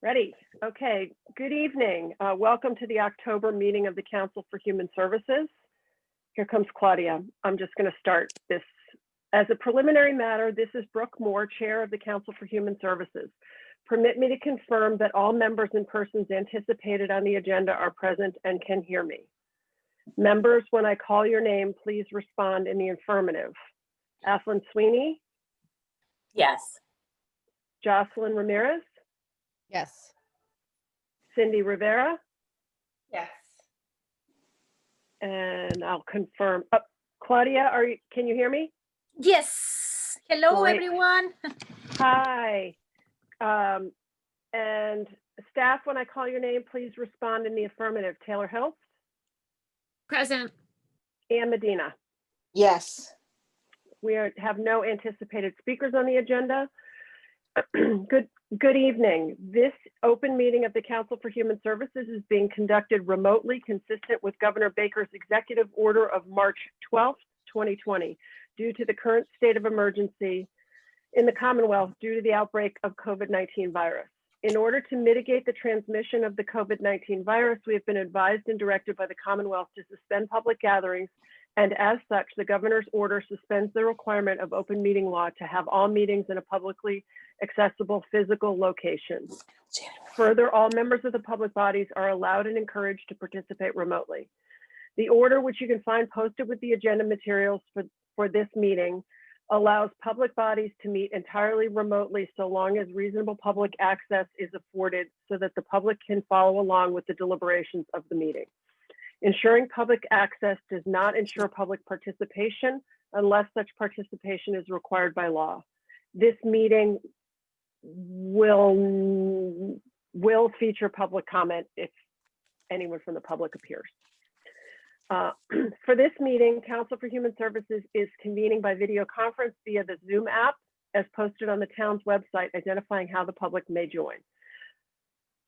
Ready? Okay. Good evening. Welcome to the October meeting of the Council for Human Services. Here comes Claudia. I'm just going to start this. As a preliminary matter, this is Brooke Moore, Chair of the Council for Human Services. Permit me to confirm that all members and persons anticipated on the agenda are present and can hear me. Members, when I call your name, please respond in the affirmative. Athlon Sweeney? Yes. Jocelyn Ramirez? Yes. Cindy Rivera? Yes. And I'll confirm. Claudia, can you hear me? Yes. Hello, Great. everyone. Hi. And staff, when I call your name, please respond in the affirmative. Taylor Hill? Present. Ann Medina. Yes. We have no anticipated speakers on the agenda. Good evening. This open meeting of the Council for Human Services is being conducted remotely, consistent with Governor Baker's executive order of March 12th, 2020, due to the current state of emergency in the Commonwealth due to the outbreak of COVID-19 virus. In order to mitigate the transmission of the COVID-19 virus, we have been advised and directed by the Commonwealth to suspend public gatherings, and as such, the governor's order suspends the requirement of open meeting law to have all meetings in a publicly accessible physical location. Further, all members of the public bodies are allowed and encouraged to participate remotely. The order, which you can find posted with the agenda materials for this meeting, allows public bodies to meet entirely remotely so long as reasonable public access is afforded so that the public can follow along with the deliberations of the meeting. Ensuring public access does not ensure public participation unless such participation is required by law. This meeting will feature public comment if anyone from the public appears. For this meeting, Council for Human Services is convening by video conference via the Zoom app as posted on the town's website, identifying how the public may join.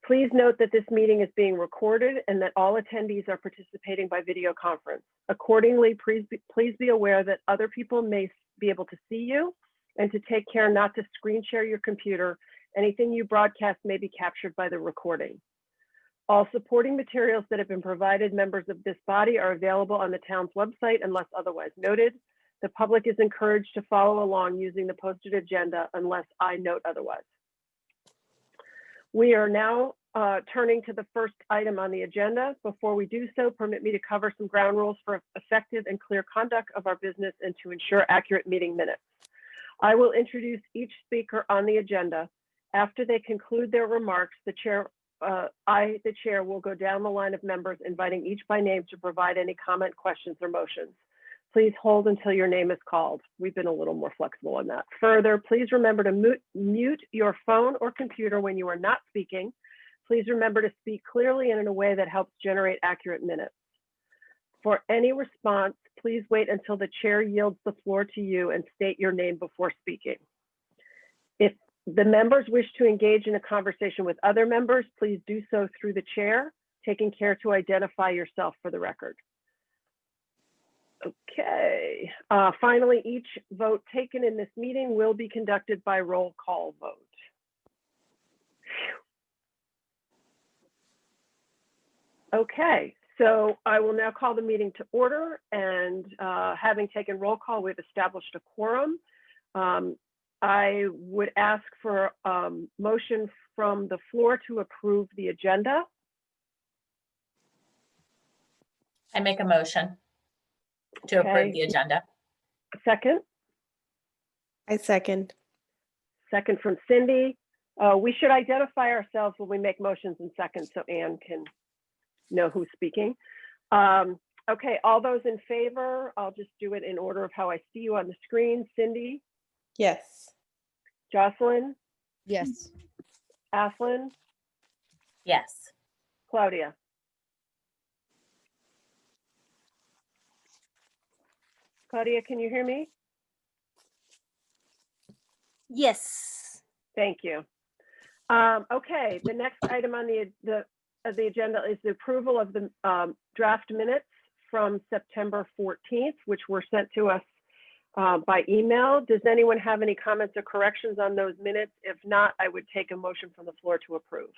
Please note that this meeting is being recorded and that all attendees are participating by video conference. Accordingly, please be aware that other people may be able to see you and to take care not to screen share your computer. Anything you broadcast may be captured by the recording. All supporting materials that have been provided members of this body are available on the town's website unless otherwise noted. The public is encouraged to follow along using the posted agenda unless I note otherwise. We are now turning to the first item on the agenda. Before we do so, permit me to cover some ground rules for effective and clear conduct of our business and to ensure accurate meeting minutes. I will introduce each speaker on the agenda. After they conclude their remarks, the chair will go down the line of members, inviting each by name to provide any comment, questions, or motions. Please hold until your name is called. We've been a little more flexible on that. Further, please remember to mute your phone or computer when you are not speaking. Please remember to speak clearly and in a way that helps generate accurate minutes. For any response, please wait until the chair yields the floor to you and state your name before speaking. If the members wish to engage in a conversation with other members, please do so through the chair, taking care to identify yourself for the record. Okay. Finally, each vote taken in this meeting will be conducted by roll call vote. Okay, so I will now call the meeting to order, and having taken roll call, we've established a quorum. I would ask for a motion from the floor to approve the agenda. I make a motion to approve the agenda. Second? I second. Second from Cindy. We should identify ourselves when we make motions in seconds so Ann can know who's speaking. Okay, all those in favor, I'll just do it in order of how I see you on the screen. Cindy? Yes. Jocelyn? Yes. Athlon? Yes. Claudia? Claudia, can you hear me? Yes. Thank you. Okay, the next item on the agenda is the approval of the draft minutes from September 14th, which were sent to us by email. Does anyone have any comments or corrections on those minutes? If not, I would take a motion from the floor to approve.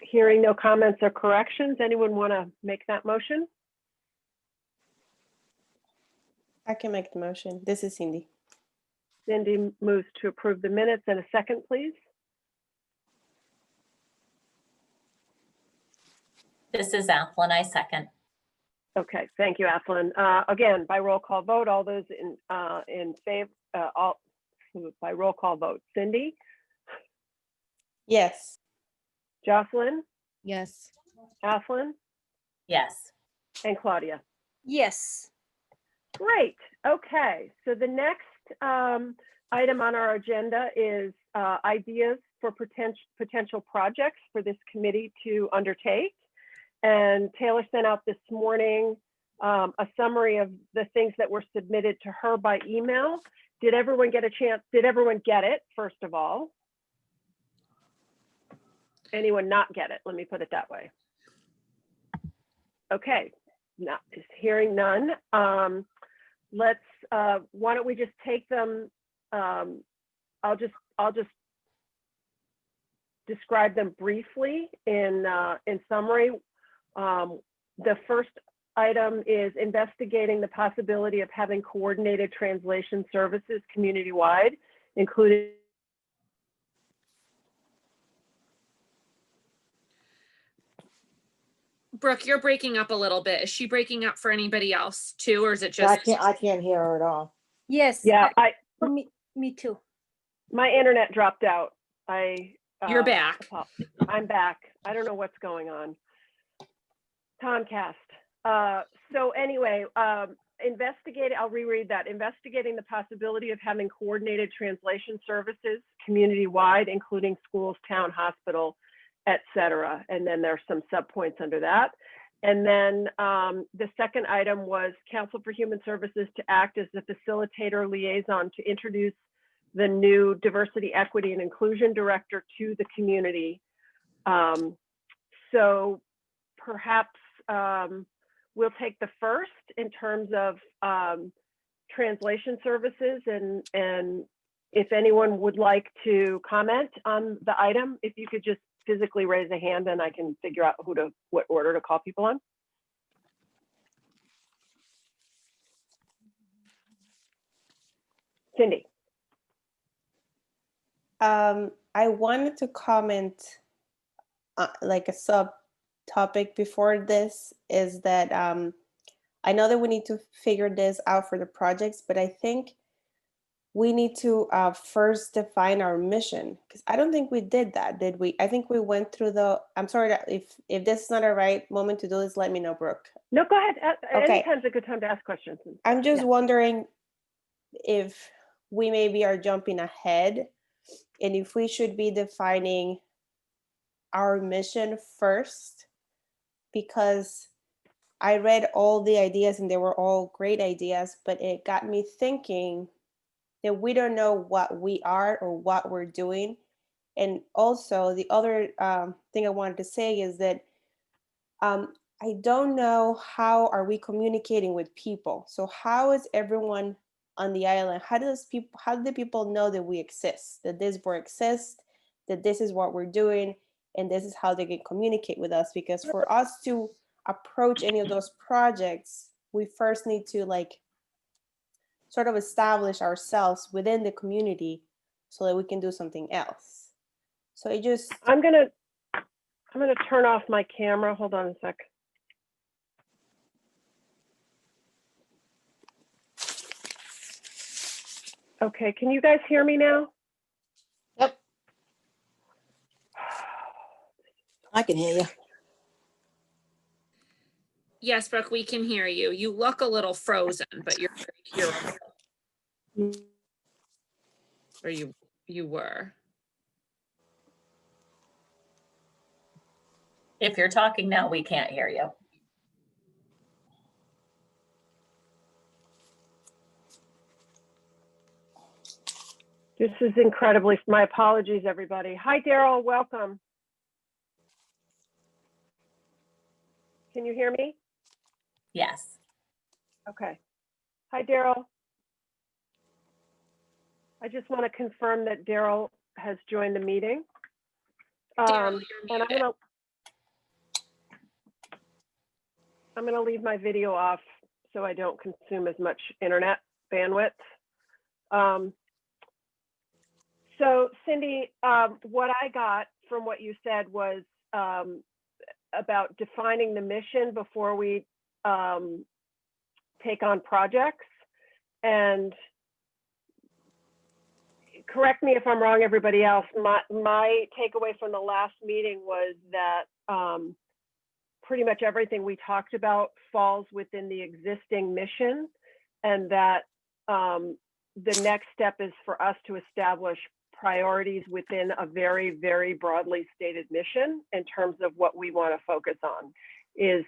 Hearing no comments or corrections, anyone want to make that motion? I can make the motion. This is Cindy. Cindy moves to approve the minutes. And a second, please. This is Athlon, I second. Okay, thank you, Athlon. Again, by roll call vote, all those in favor, by roll call vote. Cindy, Yes. Jocelyn, Yes. Athlon, Yes. and Claudia. Yes. Great. Okay, so the next item on our agenda is ideas for potential projects for this committee to undertake. And Taylor sent out this morning a summary of the things that were submitted to her by email. Did everyone get a chance? Did everyone get it, first of all? Anyone not get it? Let me put it that way. Okay, not hearing none. Let's, why don't we just take them, I'll just describe them briefly in summary. The first item is investigating the possibility of having coordinated translation services community-wide, including Brooke, you're breaking up a little bit. Is she breaking up for anybody else too, or is it I just? can't hear her at all. Yes. yeah, Me too. my internet dropped out. You're back. I'm back. I don't know what's going on. Comcast. So anyway, I'll reread that. Investigating the possibility of having coordinated translation services community-wide, including schools, town, hospital, et cetera. And then there's some subpoints under that. And then the second item was Council for Human Services to act as the facilitator liaison to introduce the new Diversity, Equity, and Inclusion Director to the community. So perhaps we'll take the first in terms of translation services, and if anyone would like to comment on the item, if you could just physically raise a hand and I can figure out what order to call people on. Cindy. I wanted to comment like a subtopic before this is that I know that we need to figure this out for the projects, but I think we need to first define our mission, because I don't think we did that, did we? I think we went through I'm sorry that if this is not a right moment to do this, let me know, Brooke. No, go ahead. Okay. Anytime's a good time to ask questions. I'm just Yeah. wondering if we maybe are jumping ahead and if we should be defining our mission first, because I read all the ideas and they were all great ideas, but it got me thinking that we don't know what we are or what we're doing. And also the other thing I wanted to say is that I don't know how are we communicating with people. So how is everyone on the island? How do the people know that we exist, that this board exists, that this is what we're doing, and this is how they can communicate with us? Because for us to approach any of those projects, we first need to sort of establish ourselves within the community so that we can do something else. So I'm gonna turn off my camera. Hold on a sec. Okay, can you guys hear me now? Yep. I can hear you. Yes, Brooke, we can hear you. You look a little frozen, but you're or you were. If you're talking now, we can't hear you. This is incredibly, my apologies, everybody. Hi, Daryl, welcome. Can you hear me? Yes. Okay. Hi, Daryl. I just want to confirm that Daryl has joined the meeting. Daryl, you're And muted. I'm gonna leave my video off so I don't consume as much internet bandwidth. So Cindy, what I got from what you said was about defining the mission before we take on projects. And correct me if I'm wrong, everybody else, my takeaway from the last meeting was that pretty much everything we talked about falls within the existing mission, and that the next step is for us to establish priorities within a very, very broadly stated mission in terms of what we want to focus on. Is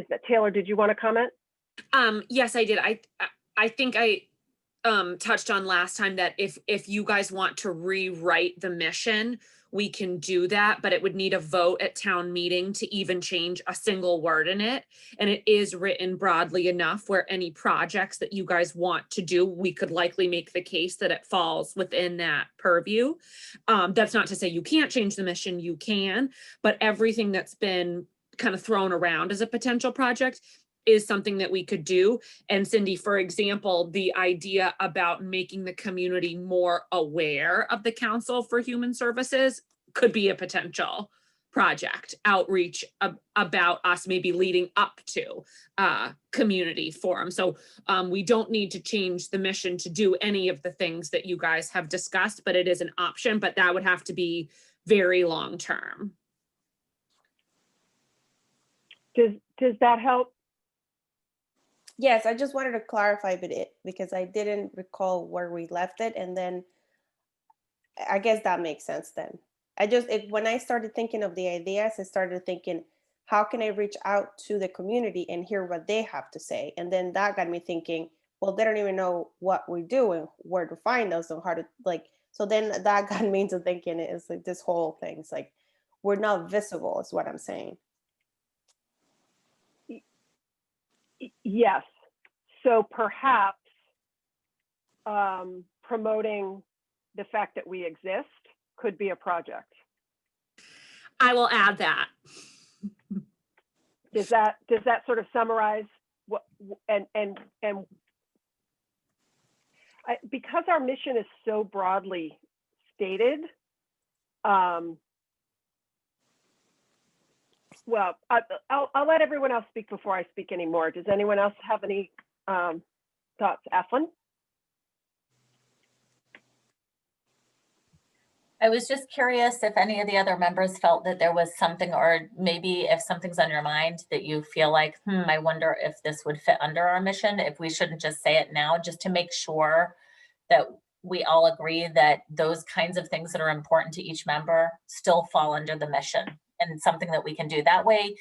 that Taylor? Did you want to comment? Yes, I did. I think I touched on last time that if you guys want to rewrite the mission, we can do that, but it would need a vote at town meeting to even change a single word in it. And it is written broadly enough where any projects that you guys want to do, we could likely make the case that it falls within that purview. That's not to say you can't change the mission, you can, but everything that's been kind of thrown around as a potential project is something that we could do. And Cindy, for example, the idea about making the community more aware of the Council for Human Services could be a potential project, outreach about us maybe leading up to community forum. So we don't need to change the mission to do any of the things that you guys have discussed, but it is an option, but that would have to be very long-term. Does that help? Yes, I just wanted to clarify because I didn't recall where we left it, and then I guess that makes sense then. When I started thinking of the ideas, I started thinking, how can I reach out to the community and hear what they have to say? And then that got me thinking, well, they don't even know what we do and where to find us and how to so then that got me into thinking it's like this whole thing. It's like, we're not visible is what I'm saying. Yes. So perhaps promoting the fact that we exist could be a project. I will add that. Does that sort of summarize what because our mission is so broadly stated, well, I'll let everyone else speak before I speak anymore. Does anyone else have any thoughts? Athlon? I was just curious if any of the other members felt that there was something, or maybe if something's on your mind that you feel like, I wonder if this would fit under our mission, if we shouldn't just say it now, just to make sure that we all agree that those kinds of things that are important to each member still fall under the mission, and something that we can do. That way,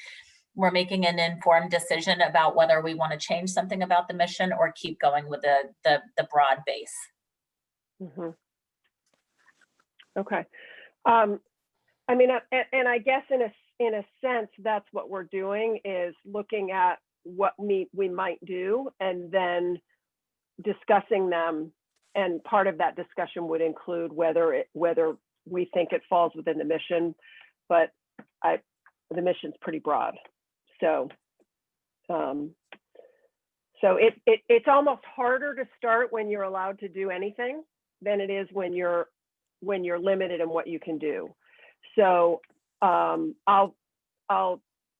we're making an informed decision about whether we want to change something about the mission or keep going with the broad base. Mm-hmm. Okay. I mean, and I guess in a sense, that's what we're doing, is looking at what we might do and then discussing them. And part of that discussion would include whether we think it falls within the mission, but the mission's pretty broad. So, it's almost harder to start when you're allowed to do anything than it is when you're limited in what you can do. So I'll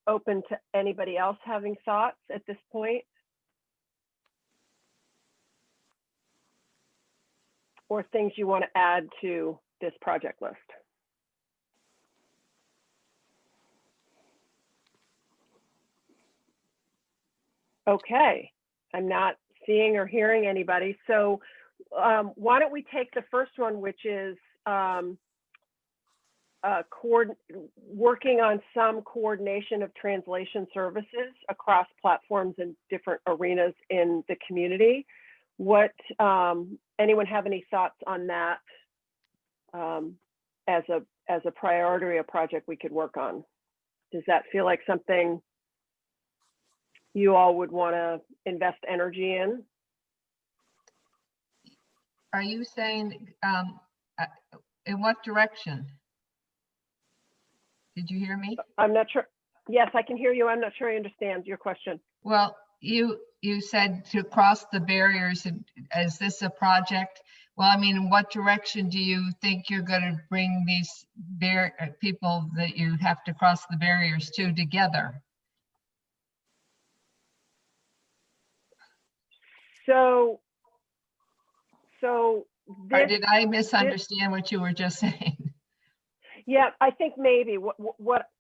open to anybody else having thoughts at this point, or things you want to add to this project list. Okay, I'm not seeing or hearing anybody. So why don't we take the first one, which is working on some coordination of translation services across platforms and different arenas in the community. What, anyone have any thoughts on that as a priority or a project we could work on? Does that feel like something you all would want to invest energy in? Are you saying, in what direction? Did you hear me? I'm not sure. Yes, I can hear you. I'm not sure I understand your question. Well, you said to cross the barriers. Is this a project? Well, I mean, in what direction do you think you're going to bring these people that you have to cross the barriers to together? So Or this, did I misunderstand what you were just saying? yeah, I think maybe what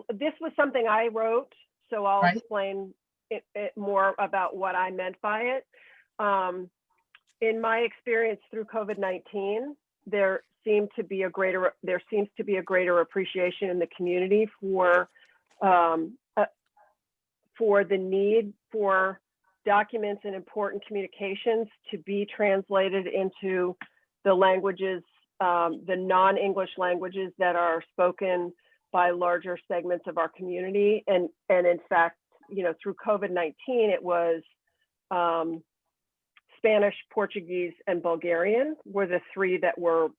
this was something I wrote, so I'll Right. explain it more about what I meant by it. In my experience through COVID-19, there seems to be a greater appreciation in the community for the need for documents and important communications to be translated into the languages, the non-English languages that are spoken by larger segments of our community. And in fact, you know, through COVID-19, it was Spanish, Portuguese, and Bulgarian were the three that were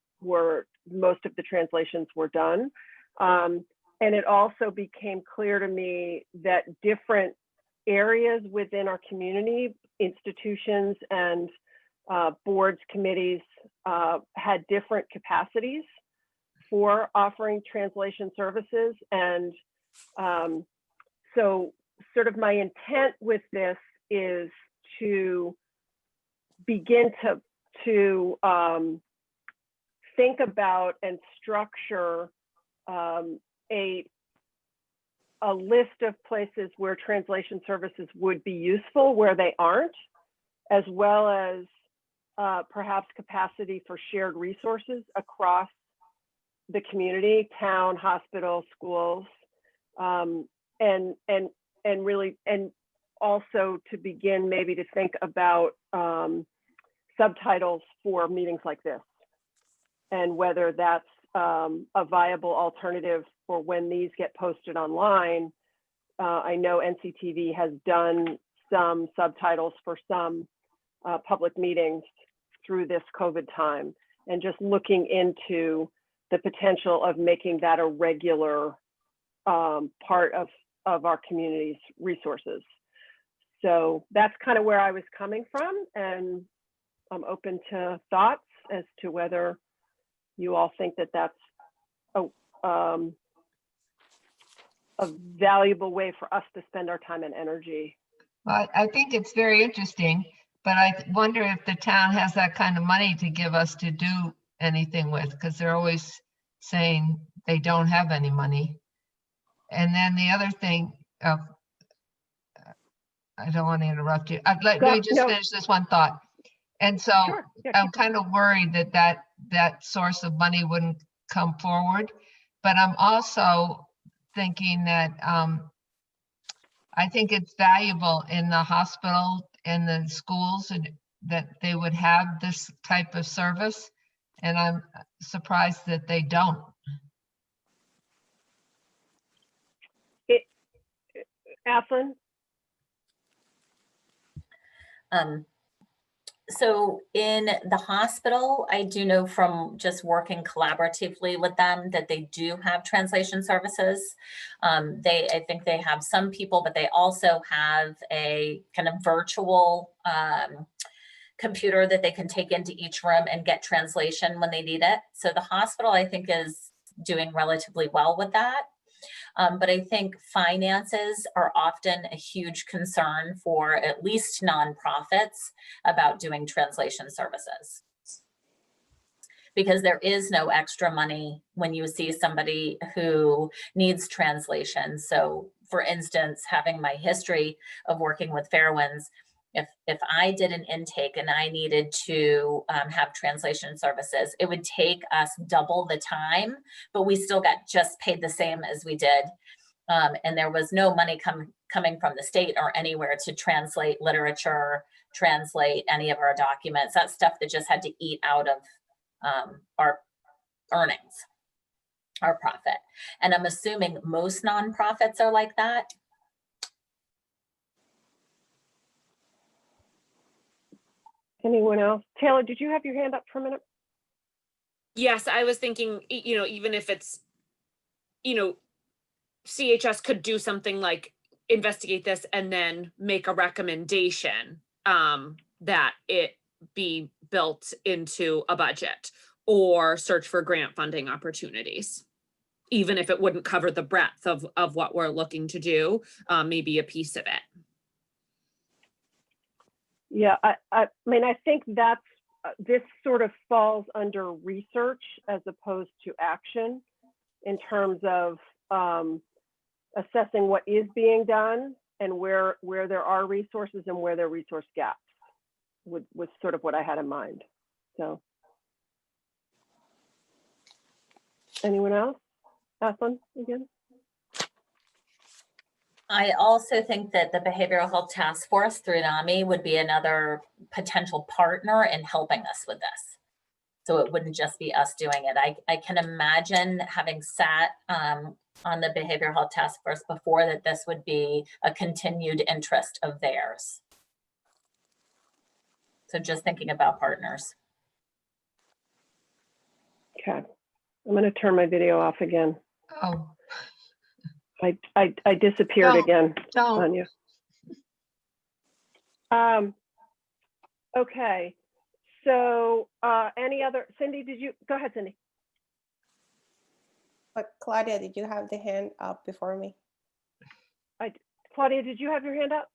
most of the translations were done. And it also became clear to me that different areas within our community, institutions and boards, committees had different capacities for offering translation services. And so sort of my intent with this is to begin to think about and structure a list of places where translation services would be useful, where they aren't, as well as perhaps capacity for shared resources across the community, town, hospital, schools, and also to begin maybe to think about subtitles for meetings like this, and whether that's a viable alternative for when these get posted online. I know NCTV has done some subtitles for some public meetings through this COVID time, and just looking into the potential of making that a regular part of our community's resources. So that's kind of where I was coming from, and I'm open to thoughts as to whether you all think that that's a valuable way for us to spend our time and energy. Well, I think it's very interesting, but I wonder if the town has that kind of money to give us to do anything with, because they're always saying they don't have any money. And then the other thing, I don't want to interrupt you. Let me just finish this one thought. And so Sure. Yeah, I'm kind of worried that source of money wouldn't come forward, but I'm also thinking that I think it's valuable in the hospital and the schools, and that they would have this type of service. And I'm surprised that they don't. Athlon? So in the hospital, I do know from just working collaboratively with them that they do have translation services. I think they have some people, but they also have a kind of virtual computer that they can take into each room and get translation when they need it. So the hospital, I think, is doing relatively well with that. But I think finances are often a huge concern for at least nonprofits about doing translation services. Because there is no extra money when you see somebody who needs translation. So for instance, having my history of working with Fairwinds, if I did an intake and I needed to have translation services, it would take us double the time, but we still got just paid the same as we did. And there was no money coming from the state or anywhere to translate literature, translate any of our documents. That's stuff that just had to eat out of our earnings. our profit. And I'm assuming most nonprofits are like that. Anyone else? Taylor, did you have your hand up for a minute? Yes, I was thinking, even if it's, CHS could do something like investigate this and then make a recommendation that it be built into a budget or search for grant funding opportunities. Even if it wouldn't cover the breadth of what we're looking to do, maybe a piece of it. Yeah, I mean, I think that's, this sort of falls under research as opposed to action in terms of assessing what is being done and where there are resources and where there are resource gaps was sort of what I had in mind. So, anyone else? Athlon again? I also think that the Behavioral Health Task Force through NAMI would be another potential partner in helping us with this. So it wouldn't just be us doing it. I can imagine having sat on the Behavioral Health Task Force before that this would be a continued interest of theirs. So just thinking about partners. Okay, I'm going to turn my video off again. Oh, I disappeared Don't. again don't. on you. Okay, so any other, Cindy, did you, go ahead, Cindy. But Claudia, did you have the hand up before me? Claudia, did you have your hand up?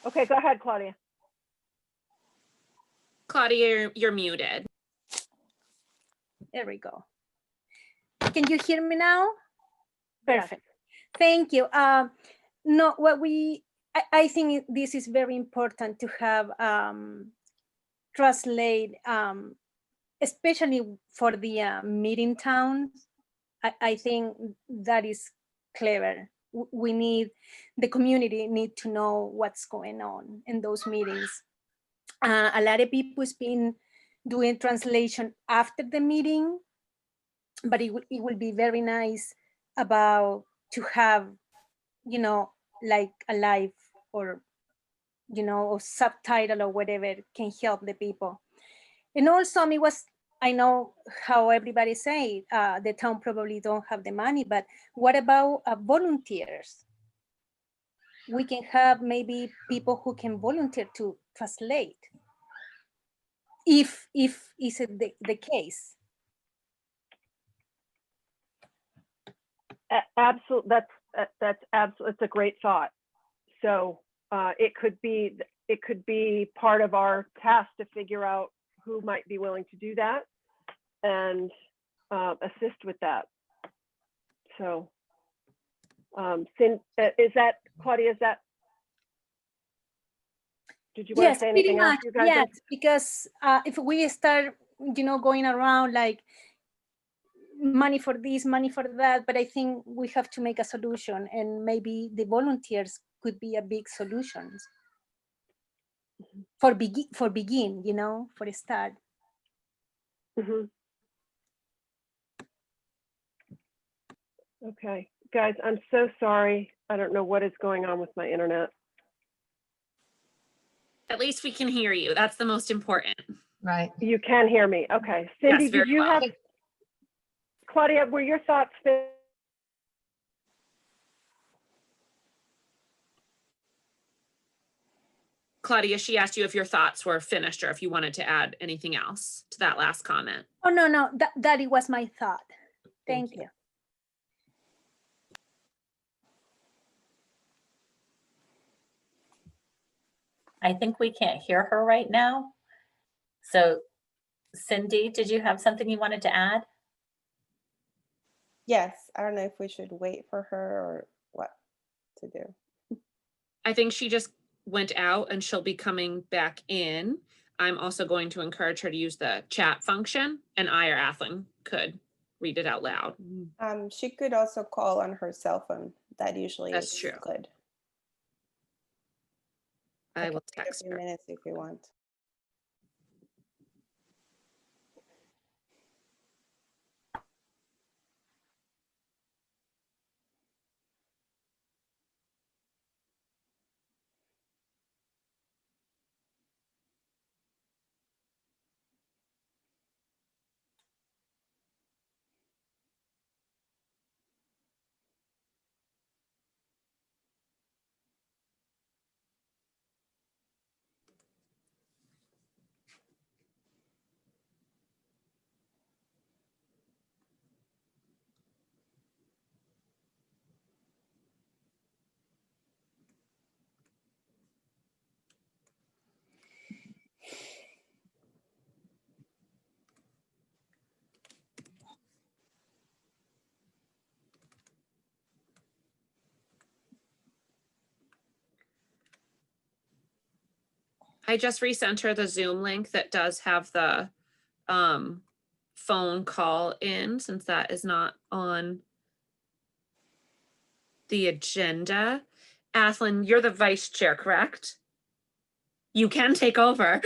Okay, go ahead, Claudia. Claudia, you're muted. There we go. Can you hear me now? Yes. Perfect. Thank you. No, I think this is very important to have translate, especially for the meeting towns. I think that is clever. We need, the community need to know what's going on in those meetings. A lot of people has been doing translation after the meeting, but it will be very nice to have, like a live or, or subtitle or whatever can help the people. And also, I know how everybody say the town probably don't have the money, but what about volunteers? We can have maybe people who can volunteer to translate, if is it the case. Absolutely, that's absolutely, it's a great thought. So it could be part of our task to figure out who might be willing to do that and assist with that. So, is that, Claudia, is that, did you want to say anything else? You guys? Yes, because if we start, going around like money for this, money for that, but I think we have to make a solution, and maybe the volunteers could be a big solution for begin, for a start. Mhm. Okay, guys, I'm so sorry. I don't know what is going on with my internet. At least we can hear you. That's the most important. Right. You can hear me. Okay. Cindy, Yes, very did you well. have, Claudia, were your thoughts finished? Claudia, she asked you if your thoughts were finished or if you wanted to add anything else to that last comment. Oh, no, that it was my thought. Thank you. I think we can't hear her right now. So Cindy, did you have something you wanted to add? Yes, I don't know if we should wait for her or what to do. I think she just went out and she'll be coming back in. I'm also going to encourage her to use the chat function, and I or Athlon could read it out loud. She could also call on her cell phone. That usually That's is true. good. I will can wait text a few her. minutes if you want. I just resent her the Zoom link that does have the phone call in, since that is not on the agenda. Athlon, you're the vice chair, correct? You can take over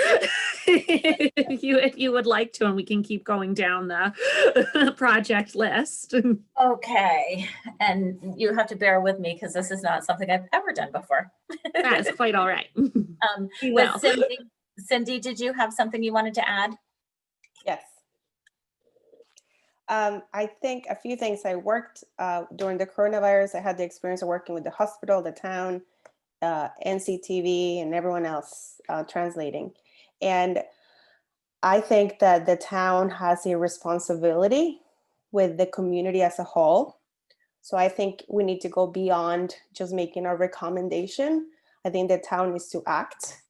if you would like to, and we can keep going down the project list. Okay, and you have to bear with me because this is not something I've ever done before. That is quite all right. We But will. Cindy, did you have something you wanted to add? Yes. I think a few things. I worked during the coronavirus. I had the experience of working with the hospital, the town, NCTV, and everyone else translating. And I think that the town has a responsibility with the community as a whole. So I think we need to go beyond just making a recommendation. I think the town needs to act.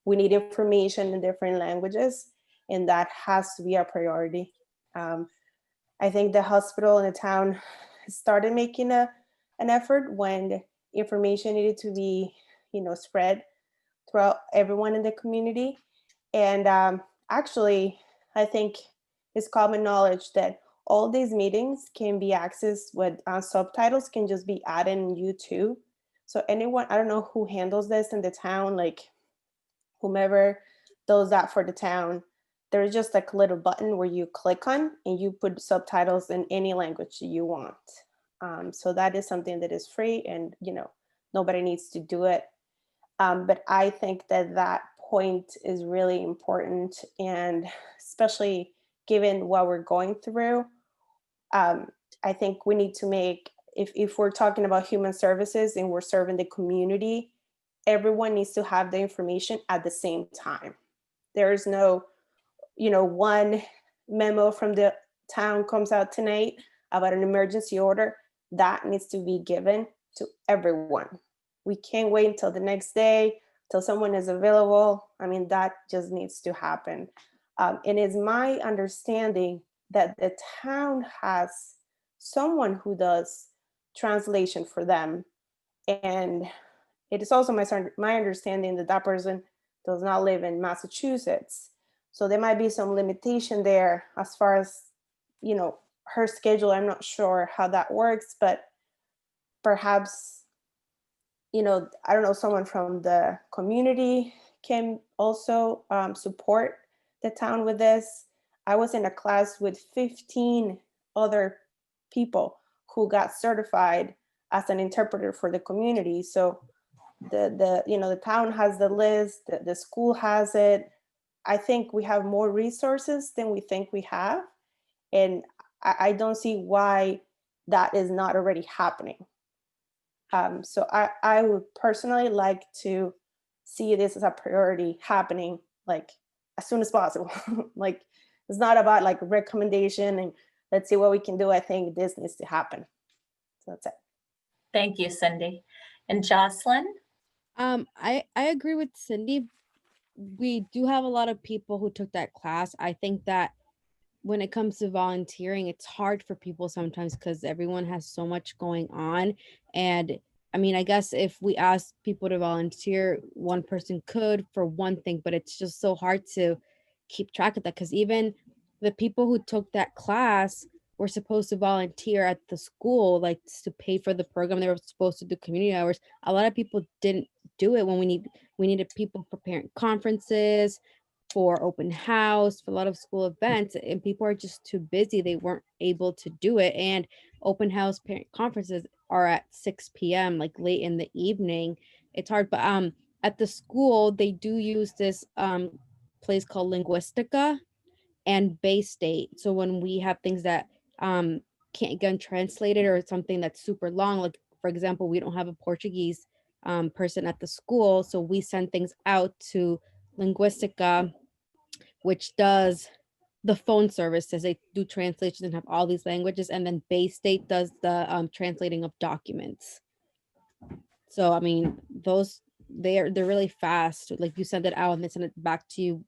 We need information in different languages, and that has to be a priority. I think the hospital and the town started making an effort when information needed to be, spread throughout everyone in the community. And actually, I think it's common knowledge that all these meetings can be accessed with subtitles can just be added in YouTube. So anyone, I don't know who handles this in the town, like whomever does that for the town, there's just like a little button where you click on and you put subtitles in any language you want. So that is something that is free, and nobody needs to do it. But I think that point is really important, and especially given what we're going through, I think we need to make, if we're talking about human services and we're serving the community, everyone needs to have the information at the same time. There is no, one memo from the town comes out tonight about an emergency order. That needs to be given to everyone. We can't wait until the next day, till someone is available. I mean, that just needs to happen. And it's my understanding that the town has someone who does translation for them. And it is also my understanding that that person does not live in Massachusetts. So there might be some limitation there as far as, her schedule. I'm not sure how that works, but perhaps, I don't know, someone from the community can also support the town with this. I was in a class with 15 other people who got certified as an interpreter for the community. So the town has the list, the school has it. I think we have more resources than we think we have. And I don't see why that is not already happening. So I would personally like to see this as a priority happening, like as soon as possible. Like, it's not about like recommendation and let's see what we can do. I think this needs to happen. So that's it. Thank you, Cindy. And Jocelyn? I agree with Cindy. We do have a lot of people who took that class. I think that when it comes to volunteering, it's hard for people sometimes because everyone has so much going on. And I mean, I guess if we ask people to volunteer, one person could for one thing, but it's just so hard to keep track of that, because even the people who took that class were supposed to volunteer at the school, like to pay for the program. They were supposed to do community hours. A lot of people didn't do it when we needed people preparing conferences, for open house, for a lot of school events, and people are just too busy. They weren't able to do it. And open house parent conferences are at 6 p.m., like late in the evening. It's hard, but at the school, they do use this place called Linguistica and Bay State. So when we have things that can't get translated, or something that's super long, like for example, we don't have a Portuguese person at the school, so we send things out to Linguistica, which does the phone services. They do translations and have all these languages, and then Bay State does the translating of documents. So I mean, they're really fast. Like, you send it out and they send it back to you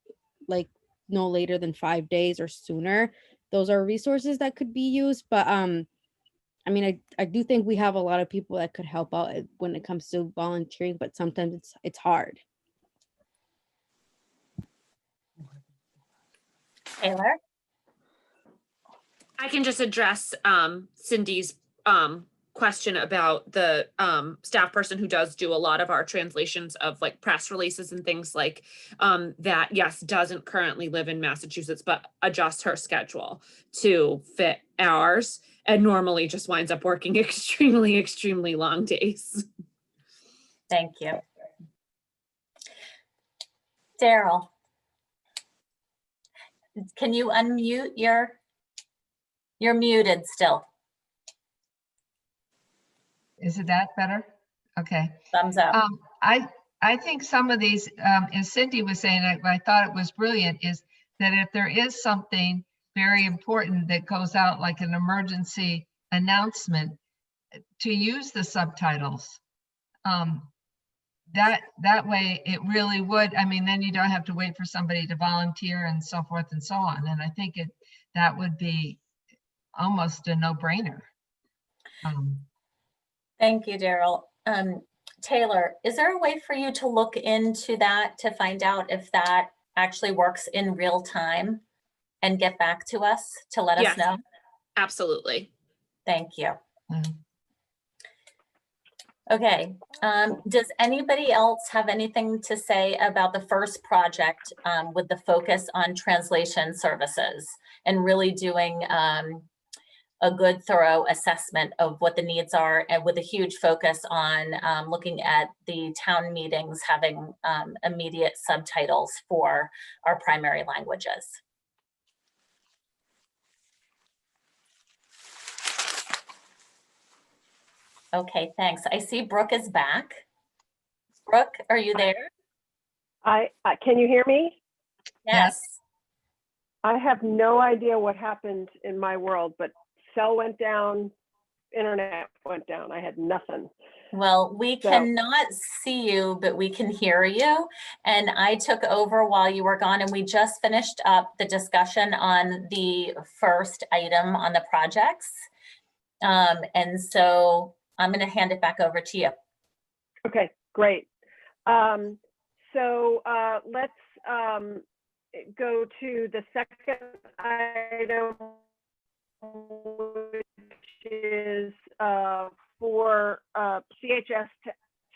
like no later than 5 days or sooner. Those are resources that could be used, but I mean, I do think we have a lot of people that could help out when it comes to volunteering, but sometimes it's hard. Taylor? I can just address Cindy's question about the staff person who does do a lot of our translations of like press releases and things like that. Yes, doesn't currently live in Massachusetts, but adjusts her schedule to fit ours, and normally just winds up working extremely long days. Thank you. Daryl? Can you unmute you're muted still. Is it that better? Okay. Thumbs up. I think some of these, as Cindy was saying, I thought it was brilliant, is that if there is something very important that goes out like an emergency announcement, to use the subtitles. That way it really would, I mean, then you don't have to wait for somebody to volunteer and so forth and so on. And I think that would be almost a no-brainer. Thank you, Daryl. Taylor, is there a way for you to look into that to find out if that actually works in real time and get back to us to let us Yes. know? Absolutely. Thank you. Mhm. Okay, does anybody else have anything to say about the first project with the focus on translation services and really doing a good thorough assessment of what the needs are, and with a huge focus on looking at the town meetings having immediate subtitles for our primary languages? Okay, thanks. I see Brooke is back. Brooke, are you there? I can you hear me? Yes. I have no idea what happened in my world, but cell went down, internet went down. I had nothing. Well, we So- cannot see you, but we can hear you. And I took over while you were gone, and we just finished up the discussion on the first item on the projects. And so I'm going to hand it back over to you. Okay, great. So let's go to the second item, which is for CHS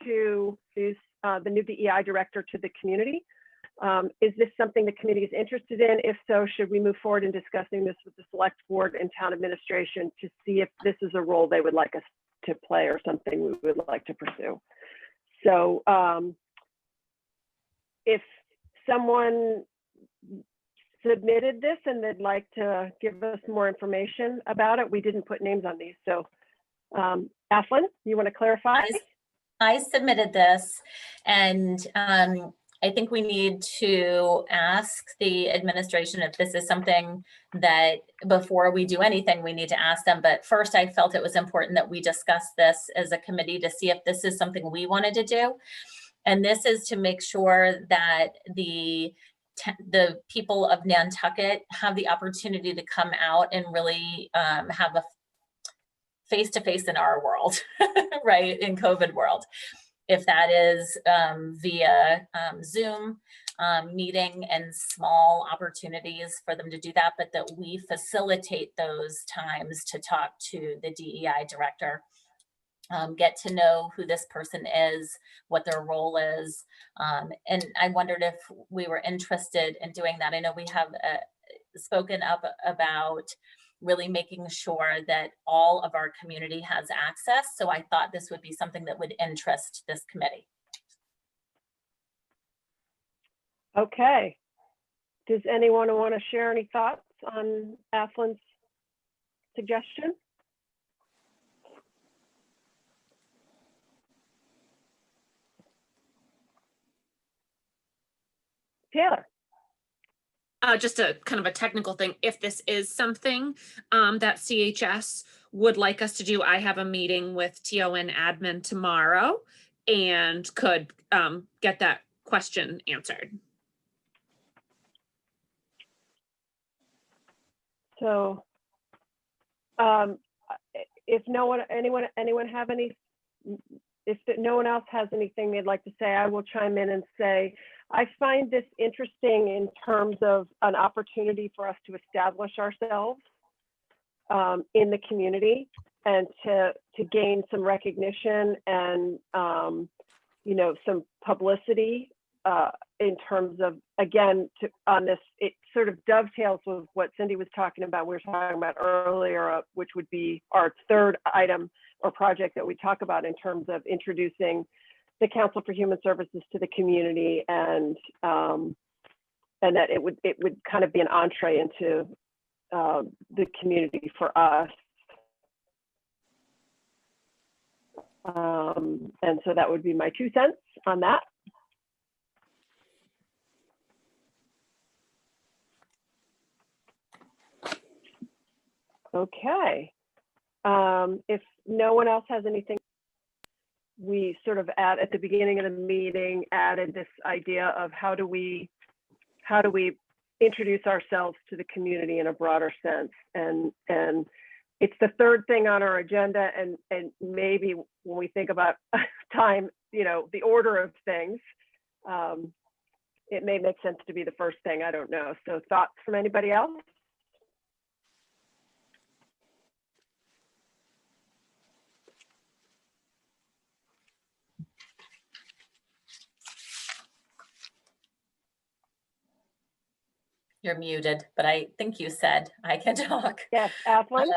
to use the new DEI director to the community. Is this something the committee is interested in? If so, should we move forward in discussing this with the select board and town administration to see if this is a role they would like us to play or something we would like to pursue? So if someone submitted this and they'd like to give us more information about it, we didn't put names on these. So Ashlyn, you want to clarify? I submitted this, and I think we need to ask the administration if this is something that before we do anything, we need to ask them. But first, I felt it was important that we discuss this as a committee to see if this is something we wanted to do. And this is to make sure that the people of Nantucket have the opportunity to come out and really have a face-to-face in our world, right, in COVID world. If that is via Zoom meeting and small opportunities for them to do that, but that we facilitate those times to talk to the DEI director, get to know who this person is, what their role is. And I wondered if we were interested in doing that. I know we have spoken up about really making sure that all of our community has access. So I thought this would be something that would interest this committee. Okay. Does anyone want to share any thoughts on Ashlyn's suggestion? Taylor. Just a kind of a technical thing. If this is something that CHS would like us to do, I have a meeting with TON admin tomorrow and could get that question answered. So if anyone have any, if no one else has anything they'd like to say, I will chime in and say, I find this interesting in terms of an opportunity for us to establish ourselves in the community and to gain some recognition and you know, some publicity in terms of, again, on this, it sort of dovetails with what Cindy was talking about, we were talking about earlier, which would be our third item or project that we talk about in terms of introducing the Council for Human Services to the community, and that it would kind of be an entree into the community for us. And so that would be my 2 cents on that. Okay. If no one else has anything, we sort of at the beginning of the meeting added this idea of how do we introduce ourselves to the community in a broader sense, and it's the third thing on our agenda, and maybe when we think about time, you know, the order of things, it may make sense to be the first thing. I don't know. So thoughts from anybody else? You're muted, but I think you said I can talk. Yes, Athlon.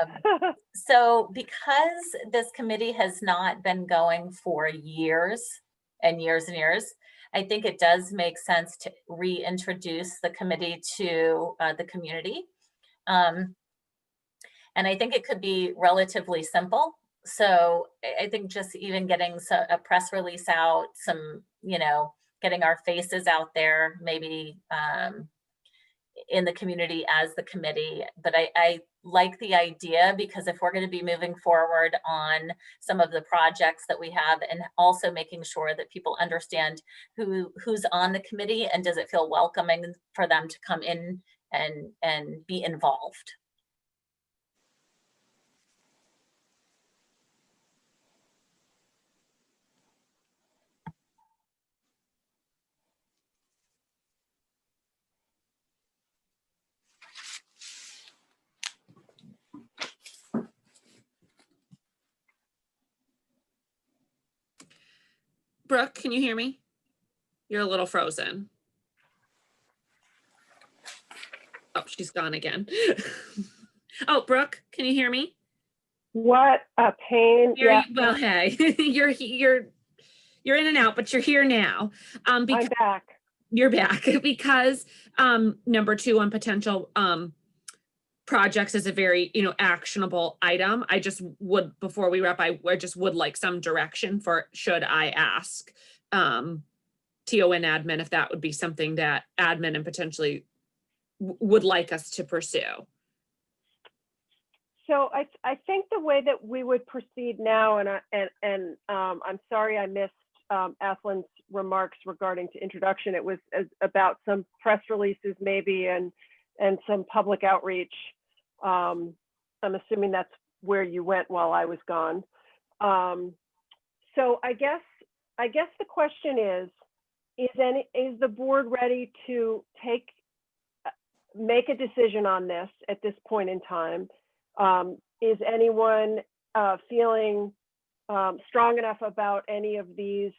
So because this committee has not been going for years and years and years, I think it does make sense to reintroduce the committee to the community. And I think it could be relatively simple. So I think just even getting a press release out, some, you know, getting our faces out there, maybe in the community as the committee. But I like the idea, because if we're going to be moving forward on some of the projects that we have, and also making sure that people understand who's on the committee and does it feel welcoming for them to come in and be involved. Brooke, can you hear me? You're a little frozen. Oh, she's gone again. Oh, Brooke, can you hear me? What a pain. Yeah, Well, hey, you're in and out, but you're here now. I'm back. You're back because number 2 on potential projects is a very, you know, actionable item. I just would, before we wrap, I just would like some direction for, should I ask TO and admin if that would be something that admin and potentially would like us to pursue. So I think the way that we would proceed now, and I'm sorry I missed Athlon's remarks regarding to introduction. It was about some press releases maybe and some public outreach. I'm assuming that's where you went while I was gone. So I guess the question is the board ready to make a decision on this at this point in time? Is anyone feeling strong enough about any of these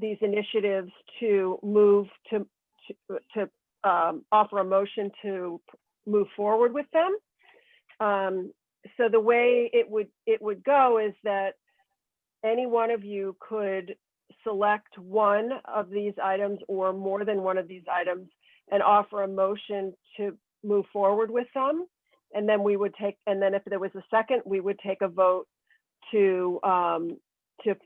initiatives to move to offer a motion to move forward with them? So the way it would go is that any one of you could select one of these items or more than one of these items and offer a motion to move forward with them. And then if there was a second, we would take a vote to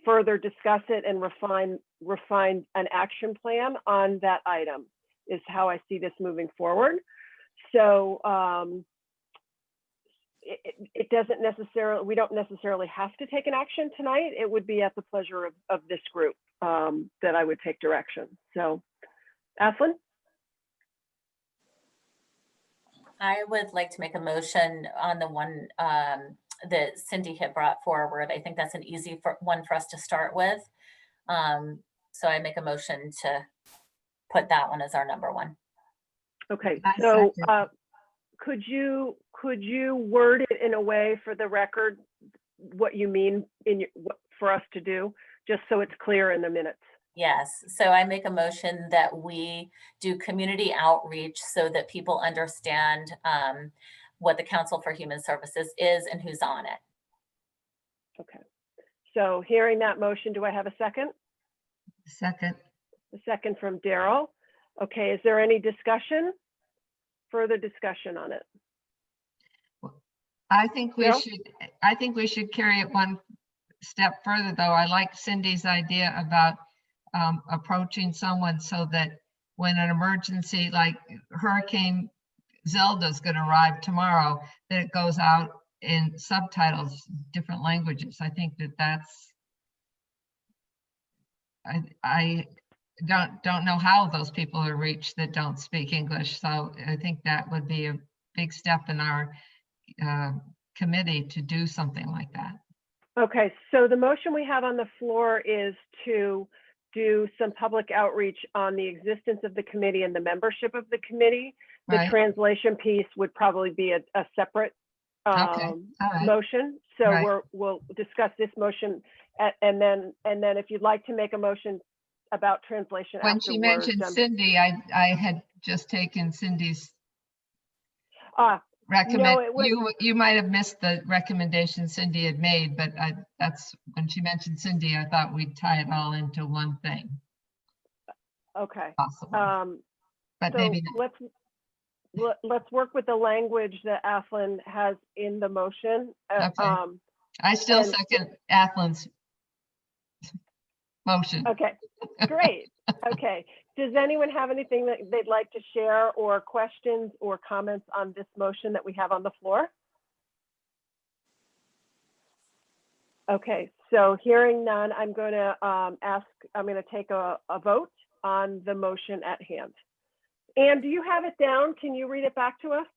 further discuss it and refine an action plan on that item, is how I see this moving forward. So it doesn't necessarily, we don't necessarily have to take an action tonight. It would be at the pleasure of this group that I would take direction. So, Athlon? I would like to make a motion on the one that Cindy had brought forward. I think that's an easy one for us to start with. So I make a motion to put that one as our number one. Okay, I so second. could you word it in a way for the record, what you mean for us to do, just so it's clear in the minutes? Yes, so I make a motion that we do community outreach so that people understand what the Council for Human Services is and who's on it. Okay, so hearing that motion, do I have a second? Second. A second from Daryl. Okay, is there any discussion? Further discussion on it? I think we Daryl? should carry it one step further, though. I like Cindy's idea about approaching someone so that when an emergency like Hurricane Zelda's going to arrive tomorrow, that it goes out in subtitles, different languages. I think that's, I don't know how those people are reached that don't speak English. So I think that would be a big step in our committee to do something like that. Okay, so the motion we have on the floor is to do some public outreach on the existence of the committee and the membership of the committee. The Right. translation piece would probably be a separate Okay. All right. motion. So Right. we'll discuss this motion and then if you'd like to make a motion about translation When she afterwards. mentioned Cindy, I had just taken Cindy's No, it was, you might have missed the recommendation Cindy had made, but that's when she mentioned Cindy, I thought we'd tie it all into one thing, okay. possible, but So maybe not. let's work with the language that Athlon has in the motion. Okay. I still and- second Athlin's motion. Okay, great. Okay. Does anyone have anything that they'd like to share or questions or comments on this motion that we have on the floor? Okay, so hearing none, I'm going to take a vote on the motion at hand. Anne, do you have it down? Can you read it back to us?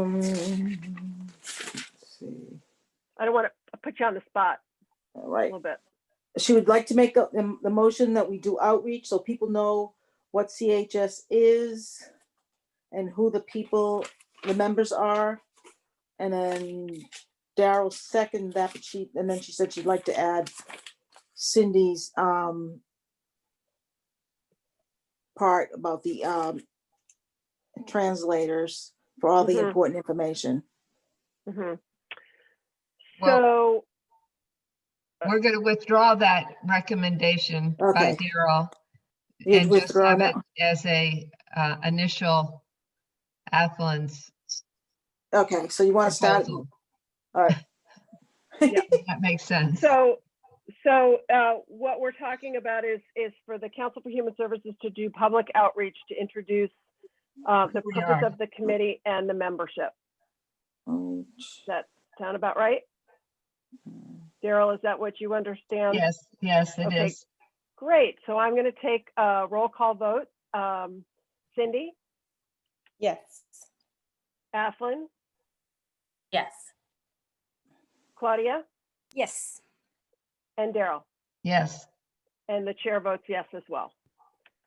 Let's see. I don't want to put you on the spot All a right. little bit. She would like to make the motion that we do outreach so people know what CHS is and who the members are. And then Daryl seconded that, but and then she said she'd like to add Cindy's part about the translators for all the Mhm. important information. Mhm. Well, So, we're going to withdraw that recommendation by Okay. Daryl You and just withdraw have that? it as a initial Athlin's Okay, so you want to start? proposal. All right. Yeah. That makes sense. So what we're talking about is for the Council for Human Services to do public outreach to introduce the We purpose are. of the committee and the membership. Does that sound about right? Daryl, is that what you understand? Yes, it Okay. is. Great. So I'm going to take a roll call vote. Cindy, Yes. Athlon, Yes. Claudia, Yes. and Daryl. Yes. And the chair votes yes as well.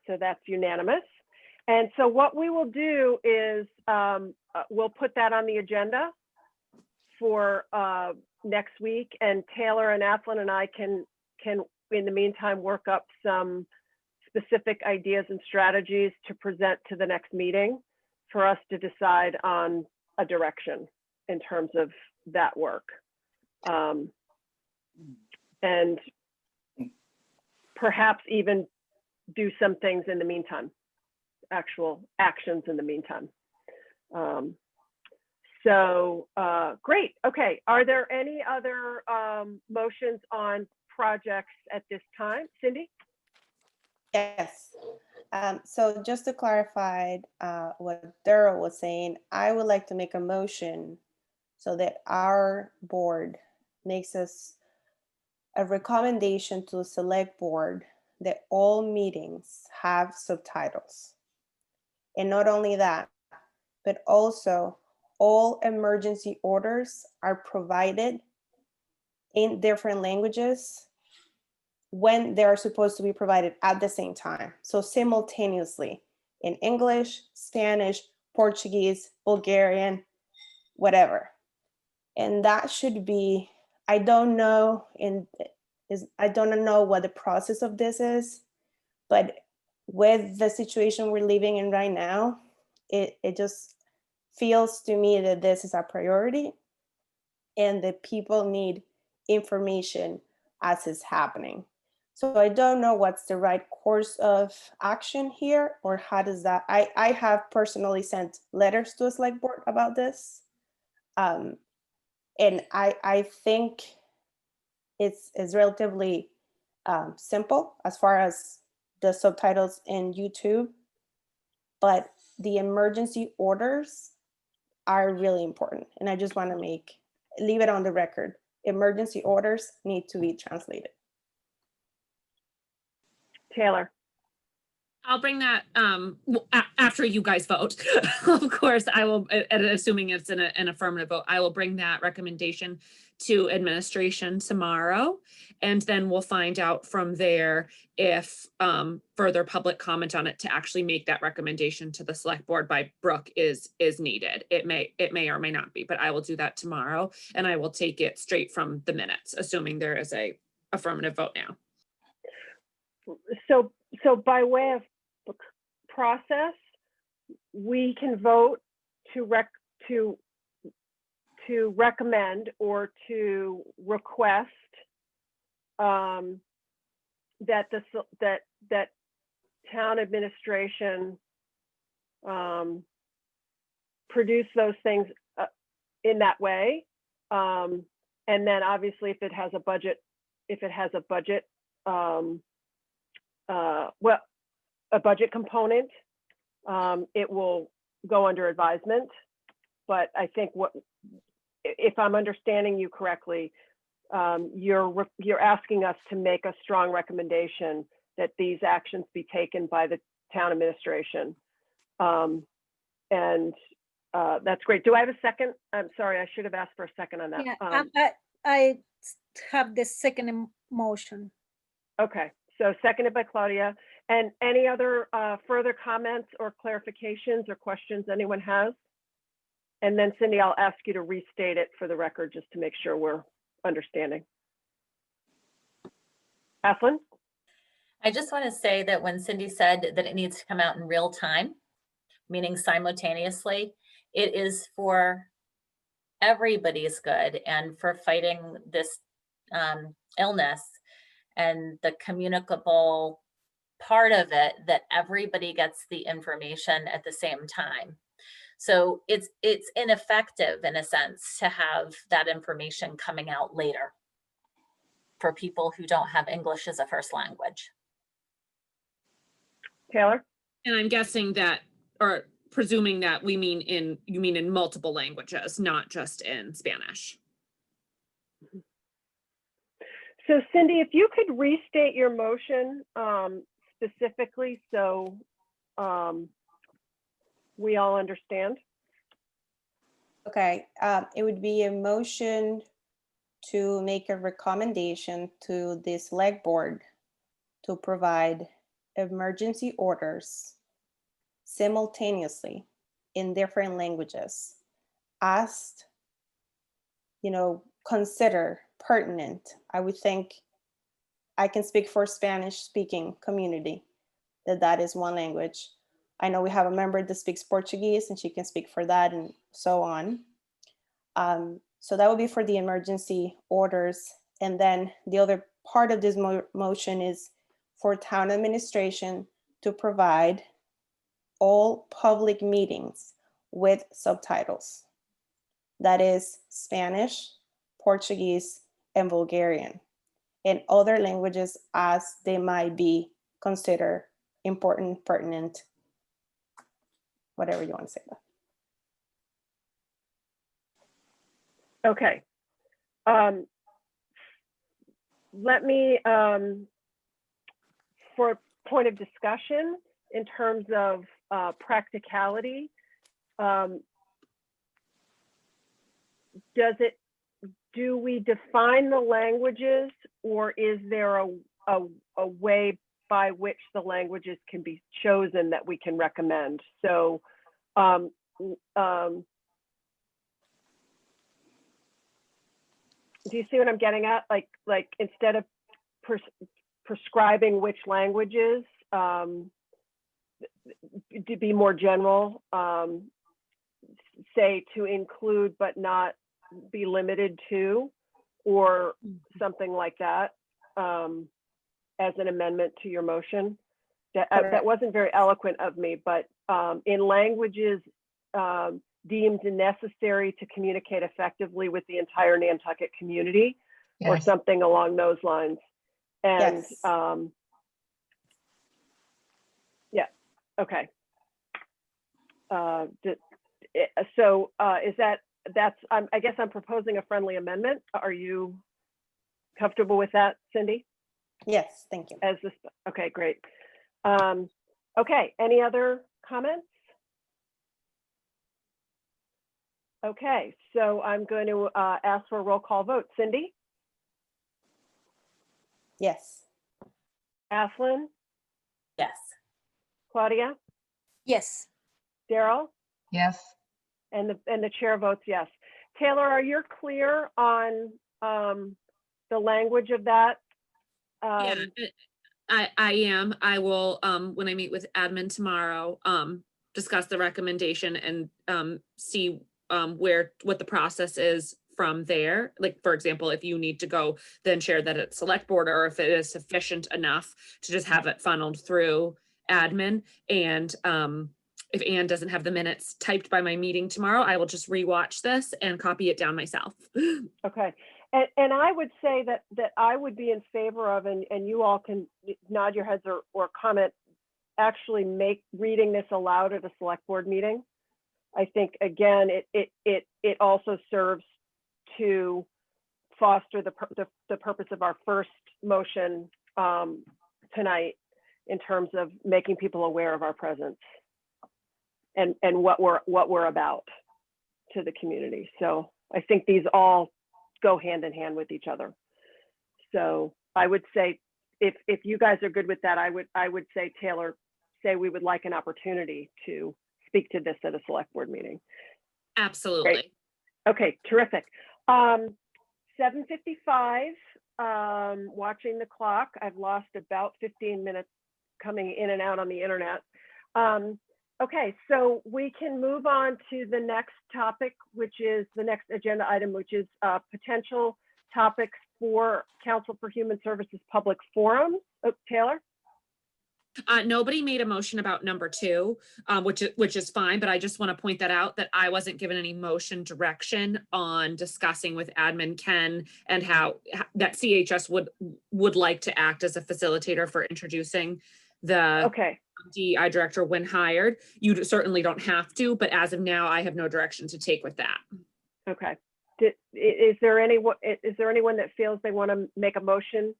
So that's unanimous. And so what we will do is we'll put that on the agenda for next week, and Taylor and Athlon and I can in the meantime work up some specific ideas and strategies to present to the next meeting for us to decide on a direction in terms of that work. And perhaps even do some things in the meantime, actual actions in the meantime. Great. Okay. Are there any other motions on projects at this time? Cindy? Yes. So just to clarify what Daryl was saying, I would like to make a motion so that our board makes us a recommendation to the select board that all meetings have subtitles. And not only that, but also all emergency orders are provided in different languages when they are supposed to be provided at the same time. So simultaneously in English, Spanish, Portuguese, Bulgarian, whatever. And that should be, I don't know what the process of this is, but with the situation we're living in right now, it just feels to me that this is a priority and that people need information as it's happening. So I don't know what's the right course of action here, or how does that, I have personally sent letters to a select board about this. And I think it's relatively simple as far as the subtitles in YouTube, but the emergency orders are really important. And I just want to leave it on the record. Emergency orders need to be translated. Taylor. I'll bring that after you guys vote. Of course, I will, assuming it's an affirmative vote, I will bring that recommendation to administration tomorrow. And then we'll find out from there if further public comment on it to actually make that recommendation to the select board by Brooke is needed. It may or may not be, but I will do that tomorrow, and I will take it straight from the minutes, assuming there is a affirmative vote now. So by way of process, we can vote to recommend or to request that town administration produce those things in that way, and then obviously if it has a budget, a budget component, it will go under advisement. But I think if I'm understanding you correctly, you're asking us to make a strong recommendation that these actions be taken by the town administration. And that's great. Do I have a second? I'm sorry, I should have asked for a second on that. Yeah, I have the second motion. Okay, so seconded by Claudia. And any other further comments or clarifications or questions anyone has? And then Cindy, I'll ask you to restate it for the record just to make sure we're understanding. Aslyn? I just want to say that when Cindy said that it needs to come out in real time, meaning simultaneously, it is for everybody's good and for fighting this illness, and the communicable part of it, that everybody gets the information at the same time. So it's ineffective in a sense to have that information coming out later for people who don't have English as a first language. Taylor? And I'm guessing that, or presuming that you mean in multiple languages, not just in Spanish. So Cindy, if you could restate your motion specifically so we all understand. Okay, it would be a motion to make a recommendation to the select board to provide emergency orders simultaneously in different languages as, consider pertinent. I would think, I can speak for Spanish speaking community, that is one language. I know we have a member that speaks Portuguese and she can speak for that, and so on. So that would be for the emergency orders. And then the other part of this motion is for town administration to provide all public meetings with subtitles. That is Spanish, Portuguese, and Bulgarian, and other languages as they might be considered important, pertinent, whatever you want to say. Okay. Let me, for point of discussion in terms of practicality, do we define the languages, or is there a way by which the languages can be chosen that we can recommend. So do you see what I'm getting at? Like instead of prescribing which languages, to be more general, say to include but not be limited to, or something like that, as an amendment to your motion. That wasn't very eloquent of me, but in languages deemed necessary to communicate effectively with the entire Nantucket community, or Yes. something along those lines. And Yes. yeah, okay. So is I guess I'm proposing a friendly amendment. Are you comfortable with that, Cindy? Yes, thank you. As this, okay, great. Okay, any other comments? Okay, so I'm going to ask for a roll call vote. Cindy? Yes. Aslin? Yes. Claudia? Yes. Daryl? Yes. And the chair votes yes. Taylor, are you clear on the language of that? Yeah, I am. I will, when I meet with admin tomorrow, discuss the recommendation and see what the process is from there. Like, for example, if you need to go, then share that at select board, or if it is sufficient enough to just have it funneled through admin. And if Anne doesn't have the minutes typed by my meeting tomorrow, I will just rewatch this and copy it down myself. Okay. And I would say that I would be in favor of, and you all can nod your heads or comment, actually reading this aloud at a select board meeting. I think, again, it also serves to foster the purpose of our first motion tonight, in terms of making people aware of our presence and what we're about to the community. So I think these all go hand in hand with each other. So I would say, if you guys are good with that, I would say, Taylor, say we would like an opportunity to speak to this at a select board meeting. Absolutely. Great. Okay, terrific. 7:55, watching the clock. I've lost about 15 minutes coming in and out on the internet. Okay, so we can move on to the next topic, which is the next agenda item, which is potential topics for Council for Human Services public forum. Oh, Taylor? Nobody made a motion about number 2, which is fine, but I just want to point that out, that I wasn't given any motion direction on discussing with admin Ken and how that CHS would like to act as a facilitator for introducing the Okay, DEI director when hired. You certainly don't have to, but as of now, I have no direction to take with that. okay. Is there anyone that feels they want to make a motion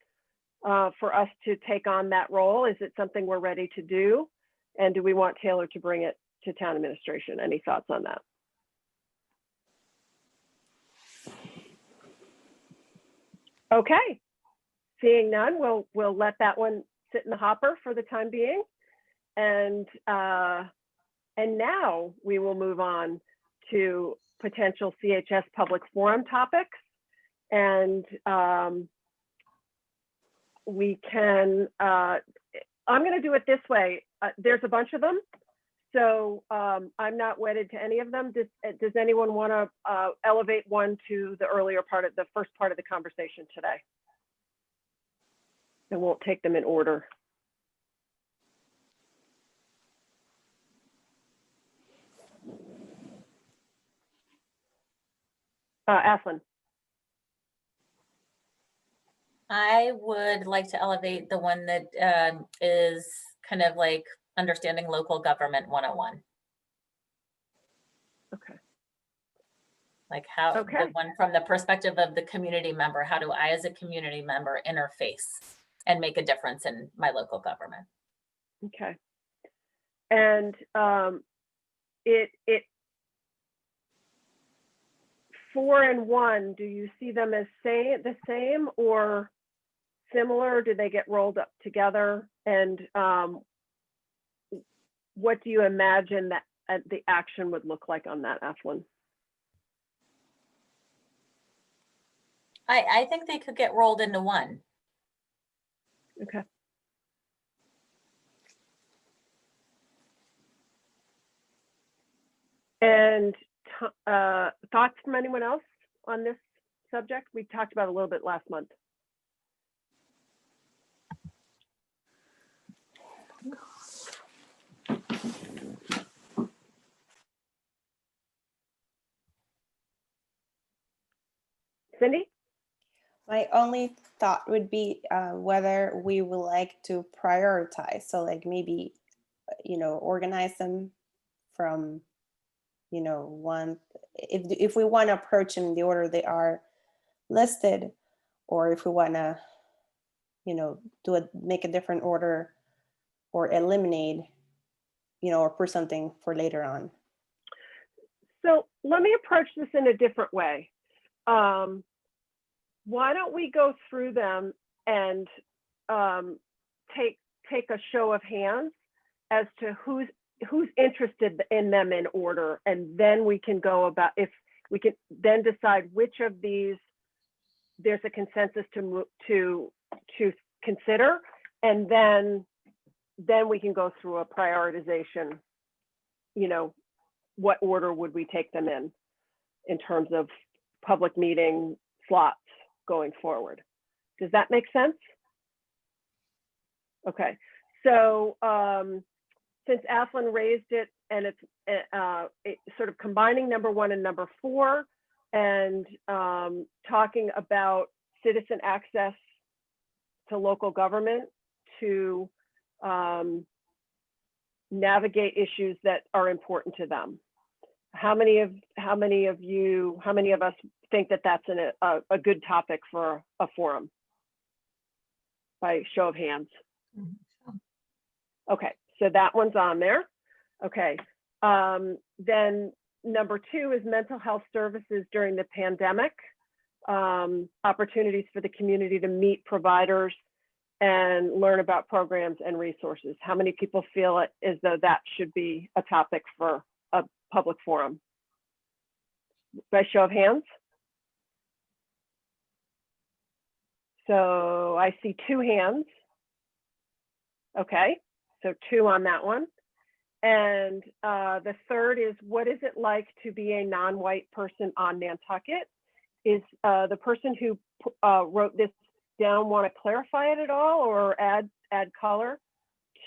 for us to take on that role? Is it something we're ready to do? And do we want Taylor to bring it to town administration? Any thoughts on that? Okay, seeing none, we'll let that one sit in the hopper for the time being. And now we will move on to potential CHS public forum topics. And we can, I'm going to do it this way. There's a bunch of them, so I'm not wedded to any of them. Does anyone want to elevate one to the first part of the conversation today? I won't take them in order. Aslin. I would like to elevate the one that is kind of like understanding local government 101. Okay. Like how, the Okay. one from the perspective of the community member, how do I as a community member interface and make a difference in my local government? Okay. And it 4 and 1, do you see them as the same, or similar? Do they get rolled up together? And what do you imagine that the action would look like on that, Eflin? I think they could get rolled into one. Okay. And thoughts from anyone else on this subject? We talked about it a little bit last month. Cindy? My only thought would be whether we would like to prioritize. So like maybe, organize them from, one, if we want to approach them in the order they are listed, or if we want to, make a different order or eliminate, or put something for later on. So let me approach this in a different way. Why don't we go through them and take a show of hands as to who's interested in them in order, and then we can go about, if we can then decide which of these there's a consensus to consider, and then we can go through a prioritization. What order would we take them in terms of public meeting slots going forward? Does that make sense? Okay, so since Eflin raised it, and it's sort of combining number 1 and number 4, and talking about citizen access to local government to navigate issues that are important to them. How many of us think that that's a good topic for a forum? By show of hands. Okay, so that one's on there. Okay, then number 2 is mental health services during the pandemic. Opportunities for the community to meet providers and learn about programs and resources. How many people feel it as though that should be a topic for a public forum? By show of hands. So I see 2 hands. Okay, so 2 on that one. And the third is, what is it like to be a non-white person on Nantucket? Is the person who wrote this down want to clarify it at all, or add color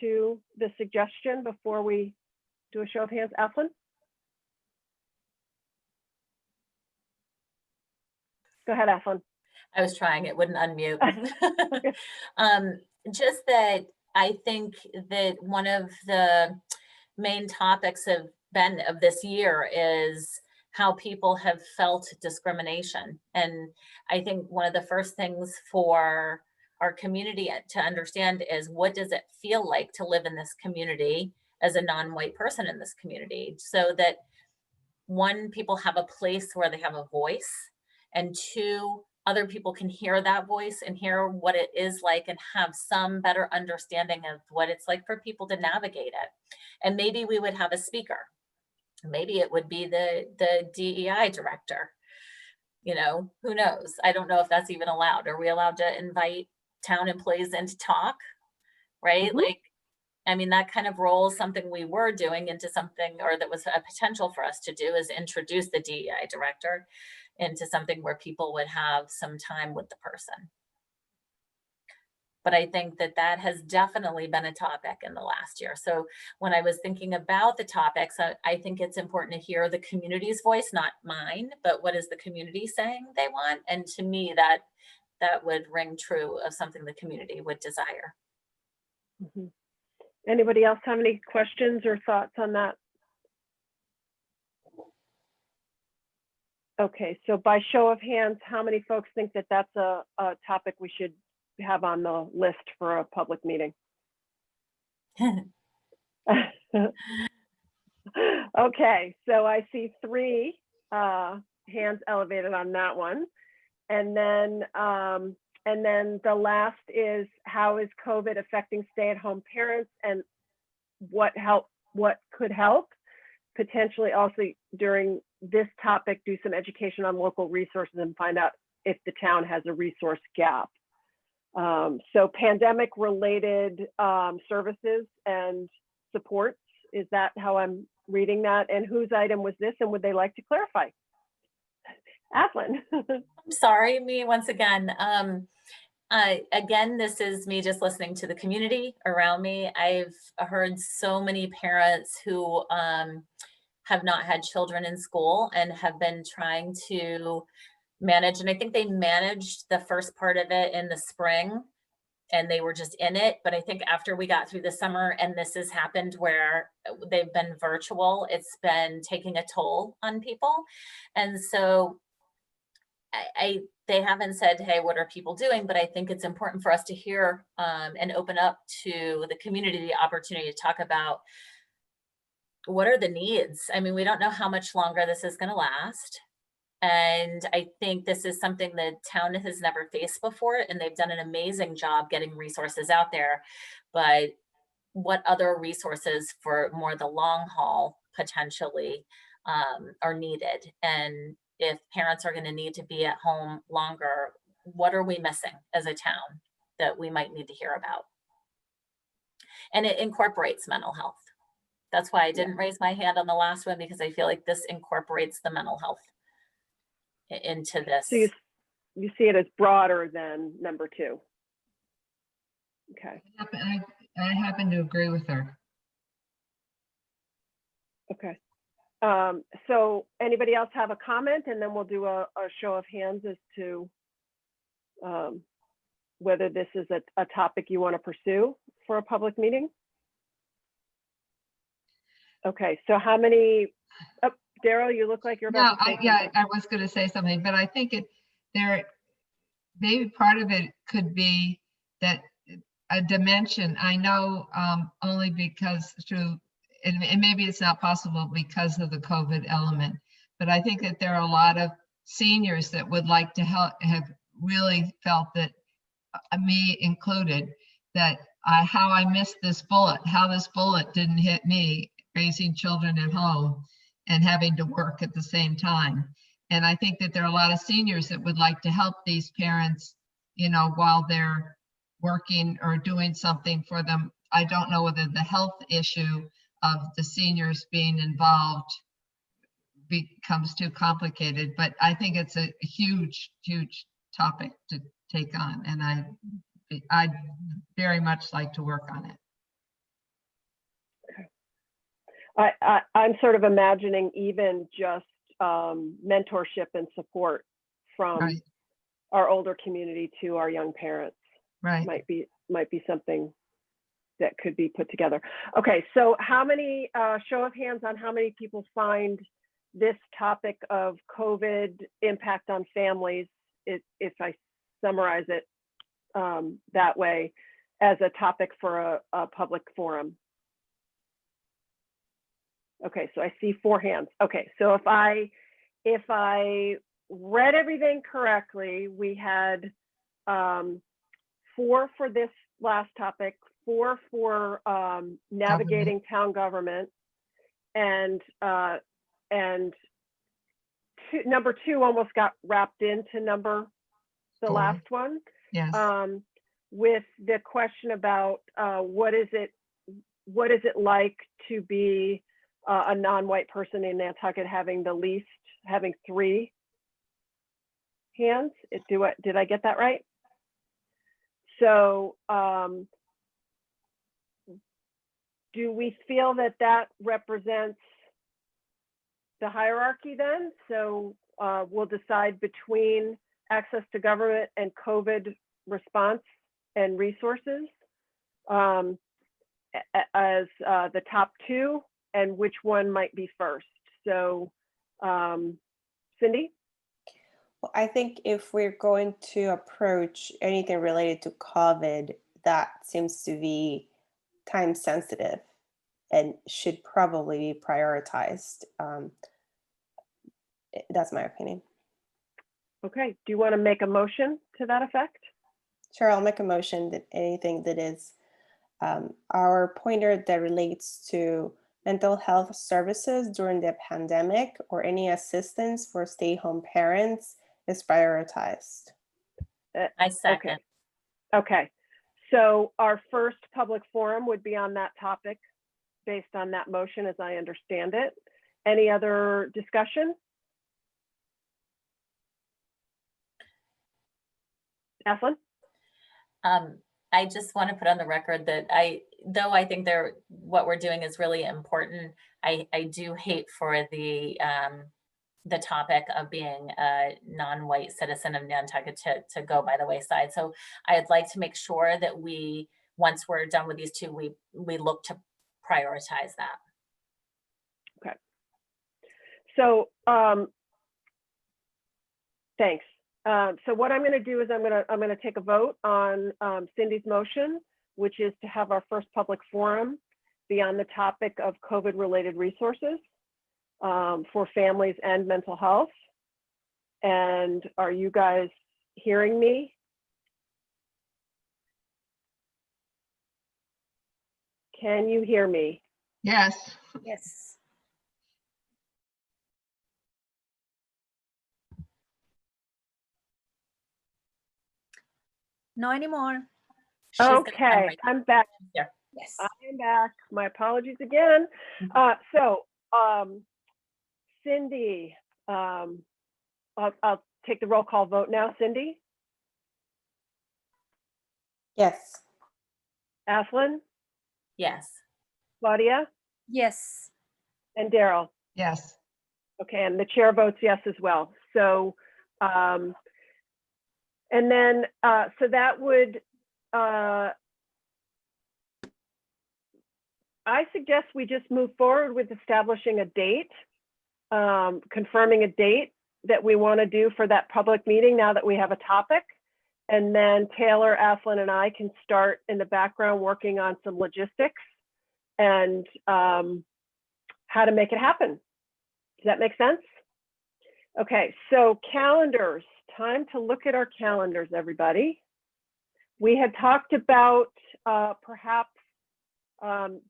to the suggestion before we do a show of hands? Eflin? Go ahead, Eflin. I was trying, it wouldn't unmute. Just that I think that one of the main topics of this year is how people have felt discrimination. And I think one of the first things for our community to understand is, what does it feel like to live in this community as a non-white person in this community? So that 1, people have a place where they have a voice, and 2, other people can hear that voice and hear what it is like and have some better understanding of what it's like for people to navigate it. And maybe we would have a speaker. Maybe it would be the DEI director. Who knows? I don't know if that's even allowed. Are we allowed to invite town employees in to talk? Right? Mm-hmm. That kind of rolls something we were doing into something, or that was a potential for us to do, is introduce the DEI director into something where people would have some time with the person. But I think that has definitely been a topic in the last year. So when I was thinking about the topics, I think it's important to hear the community's voice, not mine, but what is the community saying they want? And to me, that would ring true of something the community would desire. Mm-hmm. Anybody else have any questions or thoughts on that? Okay, so by show of hands, how many folks think that that's a topic we should have on the list for a public meeting? Okay, so I see 3 hands elevated on that one. And then And then the last is, how is COVID affecting stay-at-home parents and what could help? Potentially also during this topic, do some education on local resources and find out if the town has a resource gap. So pandemic-related services and supports, is that how I'm reading that? And whose item was this, and would they like to clarify? Aslin. I'm sorry, me once again. Again, this is me just listening to the community around me. I've heard so many parents who have not had children in school and have been trying to manage. And I think they managed the first part of it in the spring and they were just in it. But I think after we got through the summer and this has happened where they've been virtual, it's been taking a toll on people. And so they haven't said, hey, what are people doing? But I think it's important for us to hear and open up to the community the opportunity to talk about what are the needs. I mean, we don't know how much longer this is going to last. And I think this is something the town has never faced before, and they've done an amazing job getting resources out there. But what other resources for more the long haul potentially are needed? And if parents are going to need to be at home longer, what are we missing as a town that we might need to hear about? And it incorporates mental health. That's why I didn't raise my hand on the last one, because I feel like this incorporates the mental health into this. So you see it as broader than number 2. Okay. I happen to agree with her. Okay. So anybody else have a comment, and then we'll do a show of hands as to whether this is a topic you want to pursue for a public meeting. Okay, so how many, Daryl, you look like you're about to say something. Yeah, I was going to say something, but I think maybe part of it could be that a dimension. I know only because and maybe it's not possible because of the COVID element, but I think that there are a lot of seniors that would like to help, have really felt that, me included, that how I missed this bullet, how this bullet didn't hit me, raising children at home and having to work at the same time. And I think that there are a lot of seniors that would like to help these parents, while they're working or doing something for them. I don't know whether the health issue of the seniors being involved becomes too complicated, but I think it's a huge, huge topic to take on. And I'd very much like to work on it. I'm sort of imagining even just mentorship and support from our older community to our young parents. Right. Might be something that could be put together. Okay, so how many, show of hands on how many people find this topic of COVID impact on families, if I summarize it that way, as a topic for a public forum? Okay, so I see 4 hands. Okay, so if I read everything correctly, we had 4 for this last topic, 4 for navigating town government, and number 2 almost got wrapped into the 4. last one. Yes. With the question about what is it like to be a non-white person in Nantucket, having 3 hands. Did I get that right? So do we feel that represents the hierarchy then? So we'll decide between access to government and COVID response and resources as the top 2, and which one might be first. So Cindy? Well, I think if we're going to approach anything related to COVID, that seems to be time sensitive and should probably be prioritized. That's my opinion. Okay, do you want to make a motion to that effect? Sure, I'll make a motion that anything that is our pointer that relates to mental health services during the pandemic or any assistance for stay-home parents is prioritized. I second. Okay. So our first public forum would be on that topic based on that motion, as I understand it. Any other discussion? Evelyn? I just want to put on the record that though I think what we're doing is really important, I do hate for the topic of being a non-white citizen of Nantucket to go by the wayside. So I'd like to make sure that once we're done with these two, we look to prioritize that. Okay. So thanks. So what I'm going to do is I'm going to take a vote on Cindy's motion, which is to have our first public forum be on the topic of COVID-related resources for families and mental health. And are you guys hearing me? Can you hear me? Yes. Yes. No anymore. She's gonna come Okay, right I'm back. here. Yes. I am back. My apologies again. Cindy, I'll take the roll call vote now. Cindy, Yes. Ashlyn, Yes. Claudia, Yes. and Daryl. Yes. Okay, and the chair votes yes as well. So, and then, so that would, I suggest we just move forward with establishing a date, confirming a date that we want to do for that public meeting now that we have a topic. And then Taylor, Ashlyn, and I can start in the background working on some logistics and how to make it happen. Does that make sense? Okay, so calendars, time to look at our calendars, everybody. We had talked about perhaps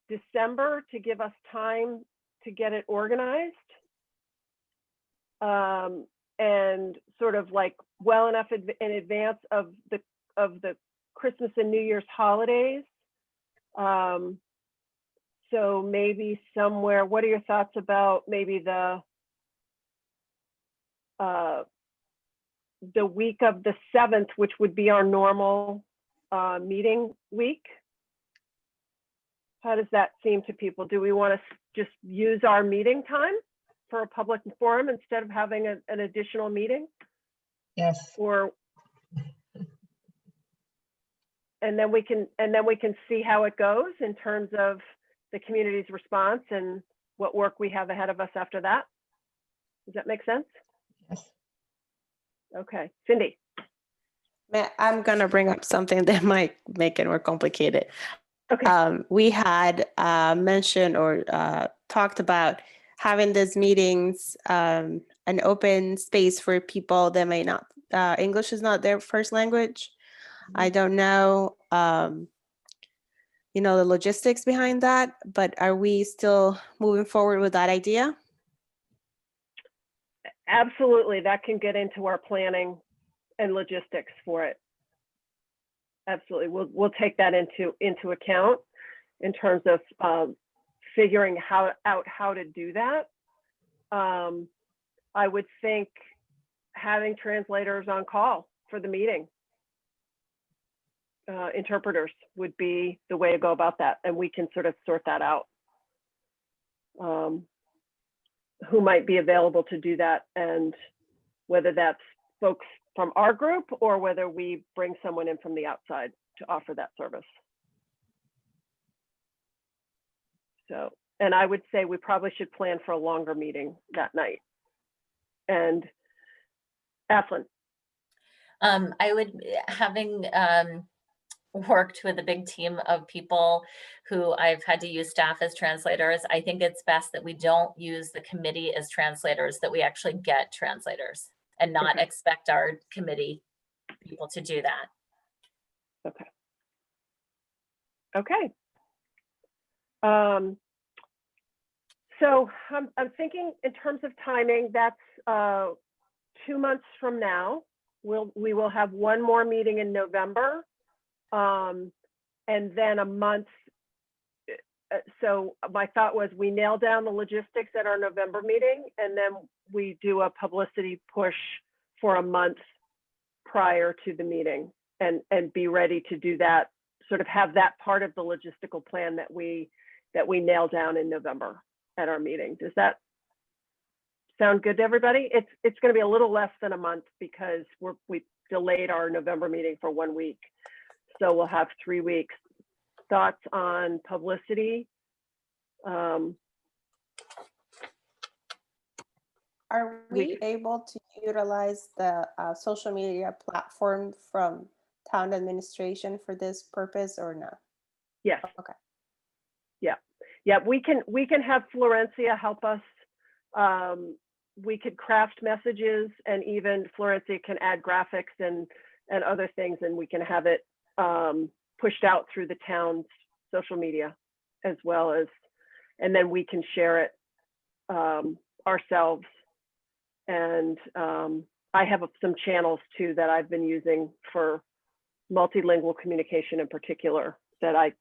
December to give us time to get it organized and sort of like well enough in advance of the Christmas and New Year's holidays. So maybe somewhere, what are your thoughts about maybe the week of the 7th, which would be our normal meeting week? How does that seem to people? Do we want to just use our meeting time for a public forum instead of having an additional meeting? Yes. And then we can see how it goes in terms of the community's response and what work we have ahead of us after that. Does that make sense? Yes. Okay, Cindy. I'm gonna bring up something that might make it more complicated. Okay. We had mentioned or talked about having these meetings, an open space for people that may not, English is not their first language. I don't know, the logistics behind that, but are we still moving forward with that idea? Absolutely, that can get into our planning and logistics for it. Absolutely, we'll take that into account in terms of figuring out how to do that. I would think having translators on call for the meeting, interpreters would be the way to go about that, and we can sort of sort that out. Who might be available to do that, and whether that's folks from our group or whether we bring someone in from the outside to offer that service. So, and I would say we probably should plan for a longer meeting that night. And Ashlyn. I would, having worked with a big team of people who I've had to use staff as translators, I think it's best that we don't use the committee as translators, that we actually get translators and not expect our committee people to do that. Okay. Okay. So I'm thinking in terms of timing, that's 2 months from now. We will have one more meeting in November, and then a month. So my thought was we nail down the logistics at our November meeting, and then we do a publicity push for a month prior to the meeting, and be ready to do that, sort of have that part of the logistical plan that we nail down in November at our meeting. Does that sound good to everybody? It's going to be a little less than a month because we delayed our November meeting for 1 week. So we'll have 3 weeks. Thoughts on publicity? Are we able to utilize the social media platform from town administration for this purpose or no? Yes. Okay. Yeah, we can have Florencia help us. We could craft messages, and even Florencia can add graphics and other things, and we can have it pushed out through the town's social media as well as, and then we can share it ourselves. And I have some channels too that I've been using for multilingual communication in particular that I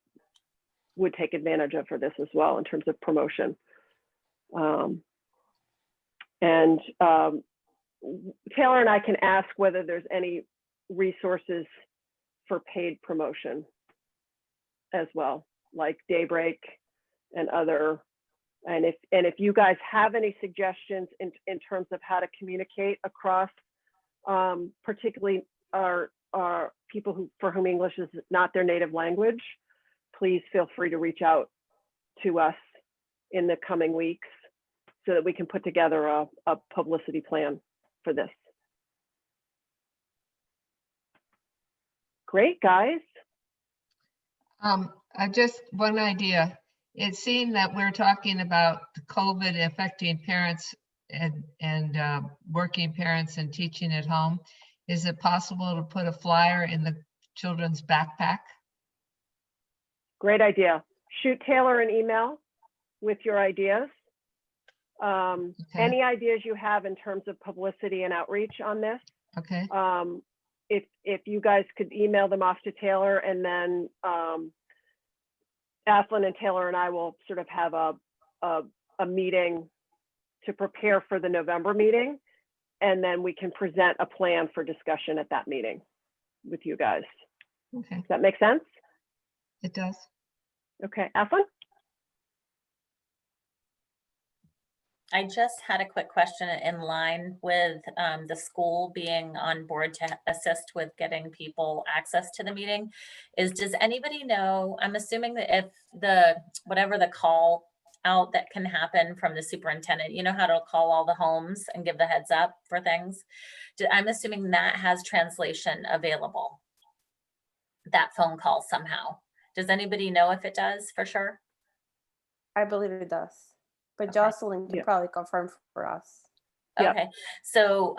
would take advantage of for this as well in terms of promotion. Taylor and I can ask whether there's any resources for paid promotion as well, like Daybreak and other. And if you guys have any suggestions in terms of how to communicate across, particularly our people for whom English is not their native language, please feel free to reach out to us in the coming weeks so that we can put together a publicity plan for this. Great, guys. Just one idea. It seemed that we're talking about the COVID affecting parents and working parents and teaching at home. Is it possible to put a flyer in the children's backpack? Great idea. Shoot Taylor an email with your ideas. Okay. Any ideas you have in terms of publicity and outreach on this? Okay. If you guys could email them off to Taylor, and then Athlon and Taylor and I will sort of have a meeting to prepare for the November meeting, and then we can present a plan for discussion at that meeting with you guys. Okay. Does that make sense? It does. Okay, Athlon? I just had a quick question in line with the school being on board to assist with getting people access to the meeting. Does anybody know, I'm assuming that if whatever the call out that can happen from the superintendent, you know how to call all the homes and give the heads up for things? I'm assuming that has translation available, that phone call somehow. Does anybody know if it does for sure? I believe it does, but Okay. Jocelyn can Yeah. probably confirm for us. Yeah. Okay, so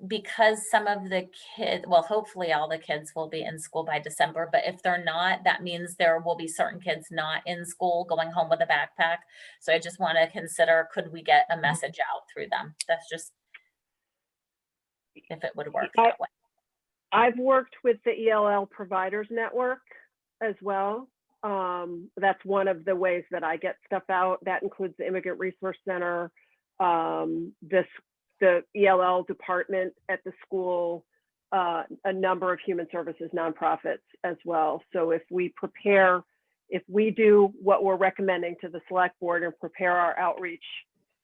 because some of the kids, well, hopefully all the kids will be in school by December, but if they're not, that means there will be certain kids not in school going home with a backpack. So I just want to consider, could we get a message out through them? That's just if it would work that way. I've worked with the ELL Providers Network as well. That's one of the ways that I get stuff out. That includes the Immigrant Resource Center, the ELL department at the school, a number of human services nonprofits as well. So if we do what we're recommending to the select board and prepare our outreach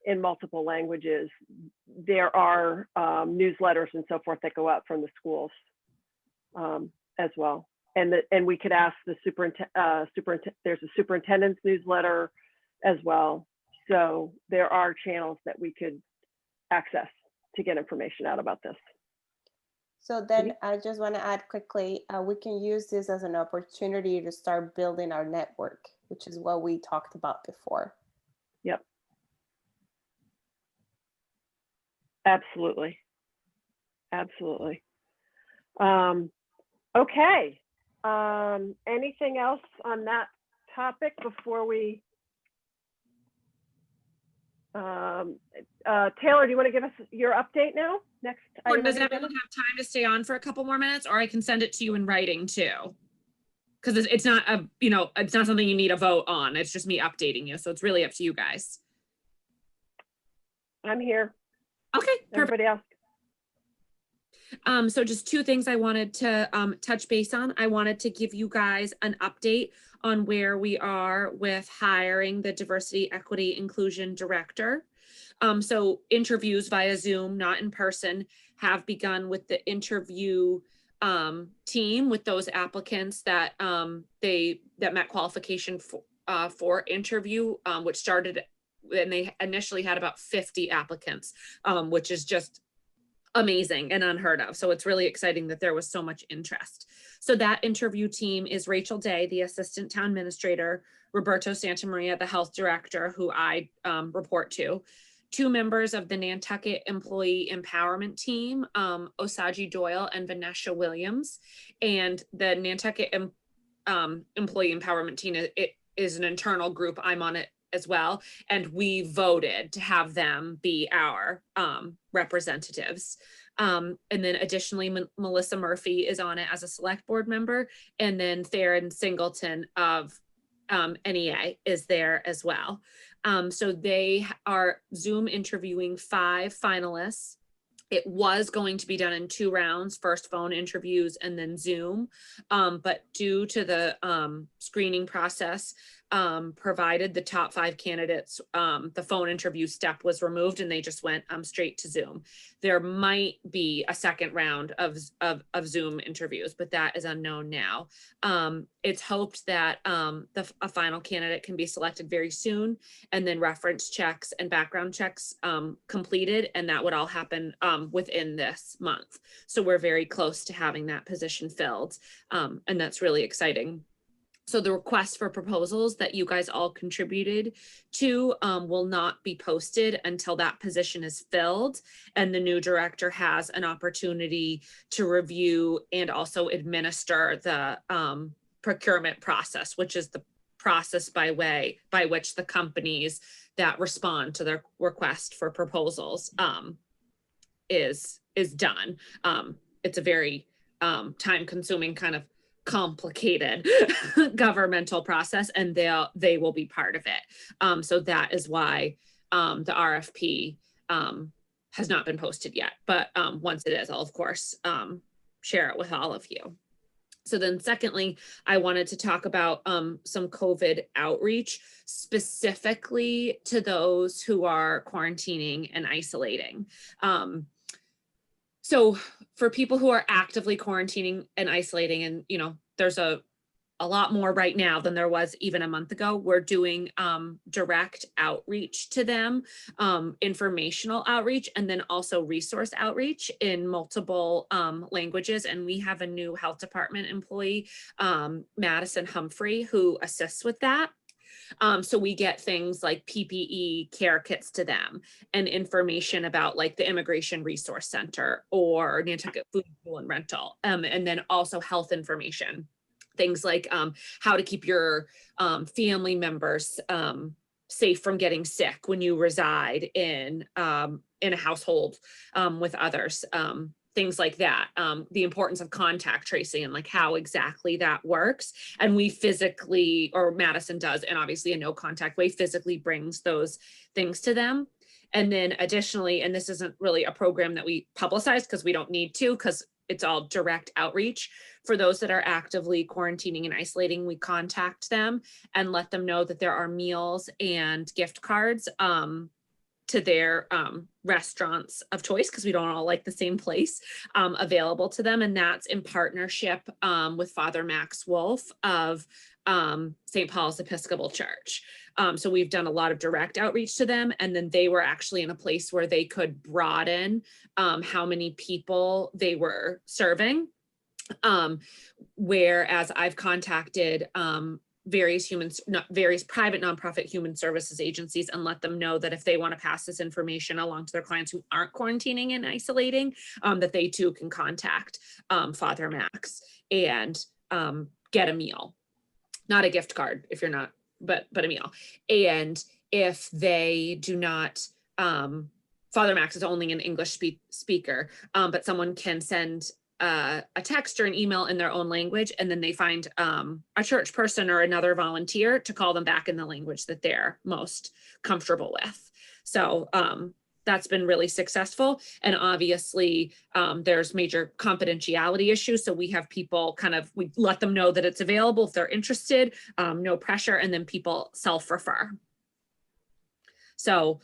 in multiple languages, there are newsletters and so forth that go out from the schools as well. And we could ask the there's a superintendent's newsletter as well. So there are channels that we could access to get information out about this. So then I just want to add quickly, we can use this as an opportunity to start building our network, which is what we talked about before. Yep. Absolutely. Absolutely. Okay. Anything else on that topic before we? Taylor, do you want to give us your update now? Next Or item on does the everyone agenda? have time to stay on for a couple more minutes, or I can send it to you in writing too? Because it's not a, it's not something you need a vote on. It's just me updating you. So it's really up to you guys. I'm here. Okay, perfect. Everybody else? So just two things I wanted to touch base on. I wanted to give you guys an update on where we are with hiring the Diversity, Equity, Inclusion Director. So interviews via Zoom, not in person, have begun with the interview team with those applicants that that met qualification for interview, which started, and they initially had about 50 applicants, which is just amazing and unheard of. So it's really exciting that there was so much interest. So that interview team is Rachel Day, the assistant town administrator, Roberto Santamaria, the health director, who I report to, two members of the Nantucket Employee Empowerment Team, Osaji Doyle and Vanessa Williams. And the Nantucket Employee Empowerment Team, it is an internal group. I'm on it as well. And we voted to have them be our representatives. And then additionally, Melissa Murphy is on it as a select board member. And then Theron Singleton of NEA is there as well. So they are Zoom interviewing 5 finalists. It was going to be done in 2 rounds, first phone interviews and then Zoom. But due to the screening process, provided the top 5 candidates, the phone interview step was removed and they just went straight to Zoom. There might be a second round of Zoom interviews, but that is unknown now. It's hoped that a final candidate can be selected very soon, and then reference checks and background checks completed, and that would all happen within this month. So we're very close to having that position filled, and that's really exciting. So the request for proposals that you guys all contributed to will not be posted until that position is filled, and the new director has an opportunity to review and also administer the procurement process, which is the process by which the companies that respond to their request for proposals is done. It's a very time-consuming, kind of complicated governmental process, and they will be part of it. So that is why the RFP has not been posted yet. But once it is, I'll of course share it with all of you. So then secondly, I wanted to talk about some COVID outreach, specifically to those who are quarantining and isolating. So for people who are actively quarantining and isolating, and there's a lot more right now than there was even a month ago, we're doing direct outreach to them, informational outreach, and then also resource outreach in multiple languages. And we have a new health department employee, Madison Humphrey, who assists with that. So we get things like PPE care kits to them and information about like the Immigration Resource Center or Nantucket Food, Fuel and Rental, and then also health information. Things like how to keep your family members safe from getting sick when you reside in a household with others. Things like that, the importance of contact tracing and like how exactly that works. And we physically, or Madison does, and obviously a no contact way, physically brings those things to them. And then additionally, and this isn't really a program that we publicize because we don't need to, because it's all direct outreach. For those that are actively quarantining and isolating, we contact them and let them know that there are meals and gift cards to their restaurants of choice, because we don't all like the same place, available to them. And that's in partnership with Father Max Wolf of St. Paul's Episcopal Church. So we've done a lot of direct outreach to them, and then they were actually in a place where they could broaden how many people they were serving. Whereas I've contacted various private nonprofit human services agencies and let them know that if they want to pass this information along to their clients who aren't quarantining and isolating, that they too can contact Father Max. And get a meal, not a gift card if you're not, but a meal. And if they do not, Father Max is only an English speaker, but someone can send a text or an email in their own language, and then they find a church person or another volunteer to call them back in the language that they're most comfortable with. So that's been really successful. And obviously there's major confidentiality issues. So we have people we let them know that it's available if they're interested, no pressure, and then people self-refer. So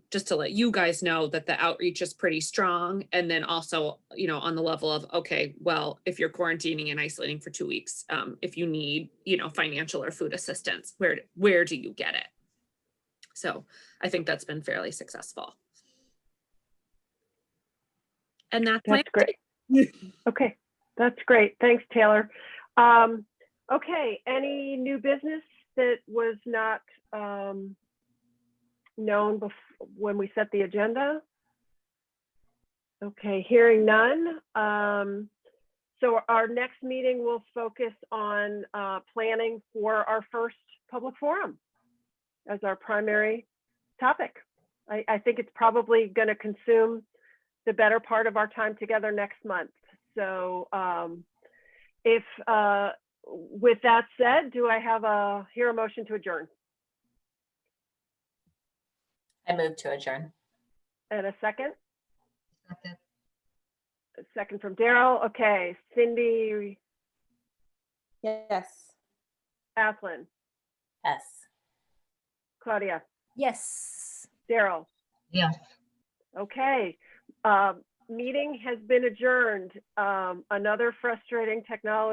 just to let you guys know that the outreach is pretty strong. And then also, on the level of, okay, well, if you're quarantining and isolating for 2 weeks, if you need, financial or food assistance, where do you get it? So I think that's been fairly successful. And that's great. Okay, that's great. Thanks, Taylor. Okay, any new business that was not known when we set the agenda? Okay, hearing none. So our next meeting will focus on planning for our first public forum as our primary topic. I think it's probably going to consume the better part of our time together next month. So with that said, do I have a motion to adjourn? I move to adjourn. And a second? Second. A second from Daryl. Okay, Cindy, Yes. Athlon, Yes. Claudia, Yes. Daryl. Yes. Okay, meeting has been adjourned. Another frustrating technology